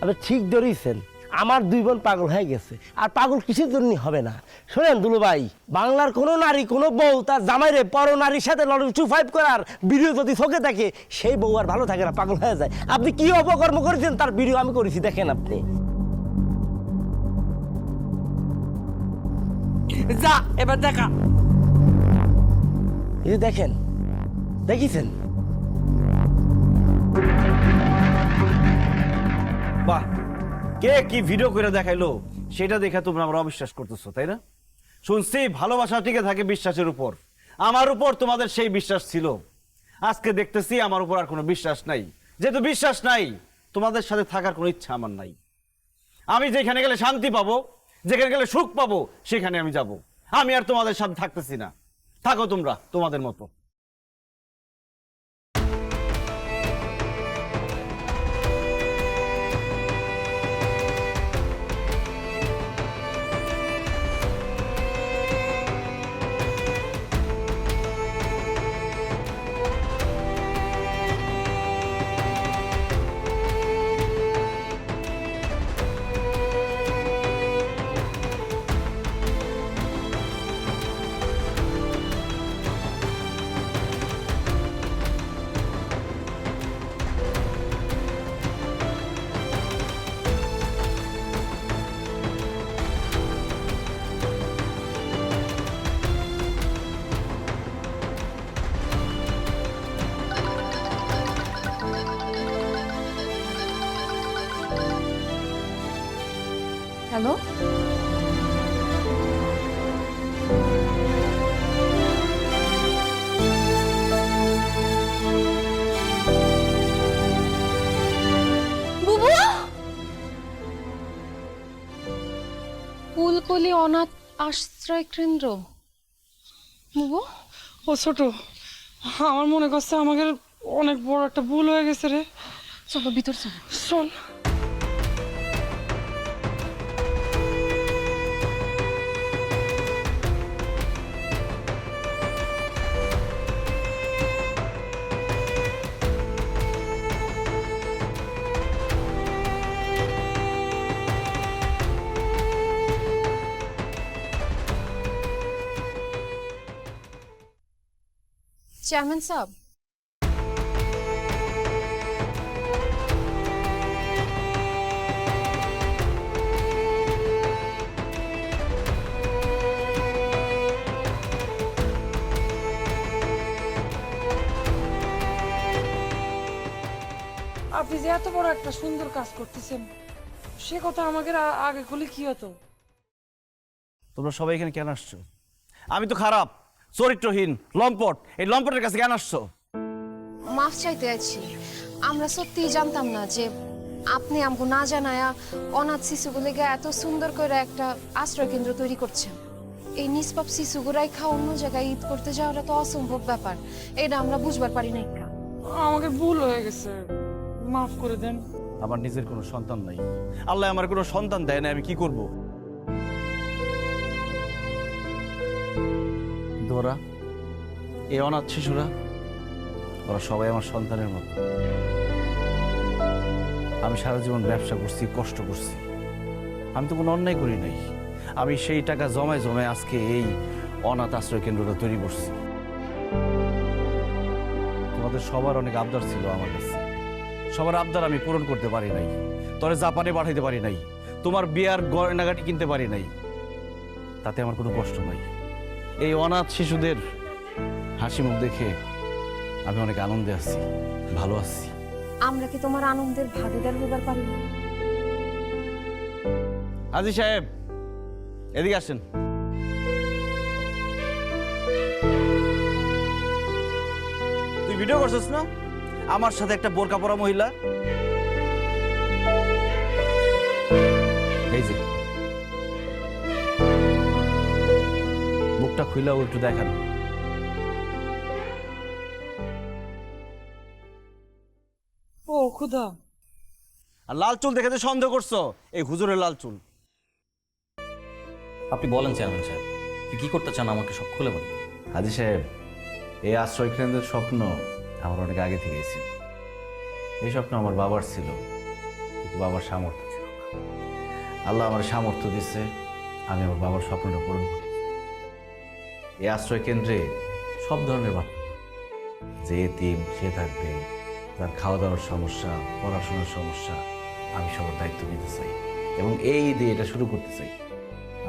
Speaker 14: আপনি ঠিক ধরেছেন, আমার 2 বোন পাগল হয়ে গেছে। আর পাগল কিসের জন্য হবে না? শোনেন দুলু ভাই, বাংলার কোনো নারী কোনো বউ তার জামাইরে পর নারীর সাথে 2-5 করার ভিডিও যদি চোখে থাকে, সেই বউ আর ভালো থাকে না, পাগল হয়ে যায়। আপনি কি অপকর্ম করেছেন তার ভিডিও আমি করেছি, দেখেন আপনি। যা এবার দেখা। এই যে দেখেন, দেখিছেন?
Speaker 10: বাহ, কে কি ভিডিও করে দেখাইলো সেটা দেখে তোমরা আমরা অবিশ্বাস করতেছো, তাই না? শুনছি ভালোবাসা টিকে থাকে বিশ্বাসের উপর। আমার উপর তোমাদের সেই বিশ্বাস ছিল, আজকে দেখতেছি আমার উপর আর কোনো বিশ্বাস নাই। যেহেতু বিশ্বাস নাই, তোমাদের সাথে থাকার কোনো ইচ্ছা আমার নাই। আমি যেখানে গেলে শান্তি পাবো, যেখানে গেলে সুখ পাবো, সেখানে আমি যাব। আমি আর তোমাদের সাথে থাকতেছি না। থাকো তোমরা তোমাদের মতো।
Speaker 3: হ্যালো, বুবু।
Speaker 12: ফুলকলি অনাথ আশ্রয় কেন্দ্র। বুবু,
Speaker 5: ও ছোট, আমার মনে করছে আমাদের অনেক বড় একটা ভুল হয়ে গেছে রে।
Speaker 12: চলো ভিতর চলো।
Speaker 5: শোন,
Speaker 12: চেয়ারম্যান সাহেব,
Speaker 5: আপনি যে এত বড় একটা সুন্দর কাজ করতেছেন, সে কথা আমাকে আগে খুলে কি হতো?
Speaker 10: তোমরা সবাই এখানে কেন আসছো? আমি তো খারাপ, চরিত্রহীন, লম্পট। এই লম্পটের কাছে কেন আসছো?
Speaker 12: মাফ চাইতে আছি। আমরা সত্যিই জানতাম না যে আপনি আমাকে না জানায়া অনাথ শিশুগুলিকে এত সুন্দর করে একটা আশ্রয় কেন্দ্র তৈরি করছেন। এই নিষ্পাপ শিশুগুলাই অন্য জায়গায় ঈদ করতে যাওয়াটা তো অসম্ভব ব্যাপার। এটা আমরা বুঝবার পারি না।
Speaker 5: আমাকে ভুল হয়ে গেছে, মাফ করে দেন।
Speaker 10: আমার নিজের কোনো সন্তান নাই, আল্লাহ আমার কোনো সন্তান দেয় না, আমি কি করব? ওরা এই অনাথ শিশুরা, ওরা সবাই আমার সন্তানের মতো। আমি সারা জীবন ব্যবসা করছি, কষ্ট করছি, আমি তো কোনো অন্যায় করি নাই। আমি সেই টাকা জমায় জমায় আজকে এই অনাথ আশ্রয় কেন্দ্রটা তৈরি করছি। তোমাদের সবার অনেক আবদার ছিল আমার কাছে, সবার আবদার আমি পূরণ করতে পারি নাই। তোরে জাপানে পাঠাইতে পারি নাই, তোমার বিয়ার গয়নাগাটি কিনতে পারি নাই, তাতে আমার কোনো কষ্ট নাই। এই অনাথ শিশুদের হাসি মুখ দেখে আমি অনেক আনন্দে আছি, ভালো আছি।
Speaker 12: আমরা কি তোমার আনন্দের ভাগিদার হবার পারি না?
Speaker 10: আজি সাহেব, এদিকে আসেন। তুই ভিডিও করছিস না আমার সাথে একটা বোরকা পরা মহিলা? এই যে মুখটা খুইলাও একটু দেখান।
Speaker 5: ও খুদা,
Speaker 10: আর লাল চুল দেখে যে সন্দেহ করছো, এই হুজুরের লাল চুল।
Speaker 15: আপনি বলেন চেয়ারম্যান সাহেব, কি করতে চান আমাকে সব খুলে বলেন।
Speaker 1: হাজি সাহেব, এই আশ্রয় কেন্দ্রের স্বপ্ন আমার অনেক আগে থেকেই ছিল। এই স্বপ্ন আমার বাবার ছিল, কিন্তু বাবার সামর্থ্য ছিল না। আল্লাহ আমার সামর্থ্য দিচ্ছে, আমি আমার বাবার স্বপ্নটা পূরণ করি। এই আশ্রয় কেন্দ্রে সব ধরনের বাচ্চা, যে এতিম সে থাকবে, তার খাওয়া দাওয়ার সমস্যা, পড়াশোনার সমস্যা, আমি সবার দায়িত্ব নিতে চাই এবং এই দিয়ে এটা শুরু করতে চাই।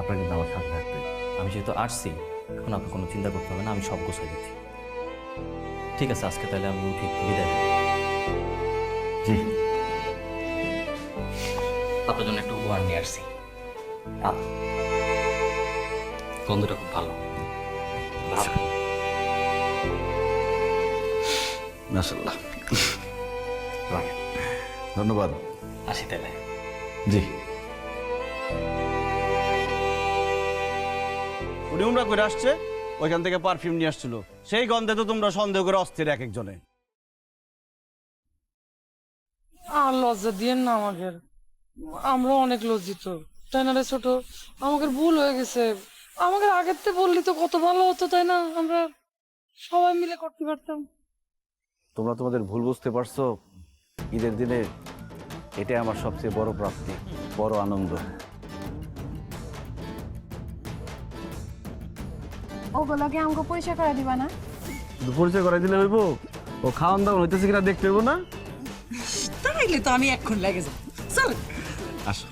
Speaker 1: আপনার কিন্তু আমার সাথে থাকতে।
Speaker 15: আমি যেহেতু আসছি, এখন আপনার কোনো চিন্তা করতে হবে না, আমি সব গোছাই দিচ্ছি। ঠিক আছে, আজকে তাহলে আমি উঠি, বিদায়।
Speaker 1: জি।
Speaker 15: আপনার জন্য একটা উপহার নিয়ে আসছি। গন্ধটা খুব ভালো।
Speaker 1: মাশাআল্লাহ। ধন্যবাদ।
Speaker 15: আসি তাহলে।
Speaker 1: জি।
Speaker 10: উনি উমরা করে আসছে, ওইখান থেকে পারফিউম নিয়ে আসছিল, সেই গন্ধে তো তোমরা সন্দেহ করে অস্থির এক একজনে।
Speaker 5: আর লজ্জা দিয়েন না আমাদের, আমরা অনেক লজ্জিত, তাই না রে ছোট? আমাদের ভুল হয়ে গেছে, আমাদের আগের থেকে বললি তো কত ভালো হতো, তাই না? আমরা সবাই মিলে করতে পারতাম।
Speaker 10: তোমরা তোমাদের ভুল বুঝতে পারছো, ঈদের দিনে এটাই আমার সবচেয়ে বড় প্রাপ্তি, বড় আনন্দ।
Speaker 12: ওগুলোকে আমাকে পরিচয় করে দিবা না?
Speaker 10: পরিচয় করাই দিলে হইব? ও খাওয়ান দাওয়ান হইতেছে কিনা দেখতে হইব না?
Speaker 13: তাইলে তো আমি এখন লেগে যাব। চল
Speaker 10: আসো।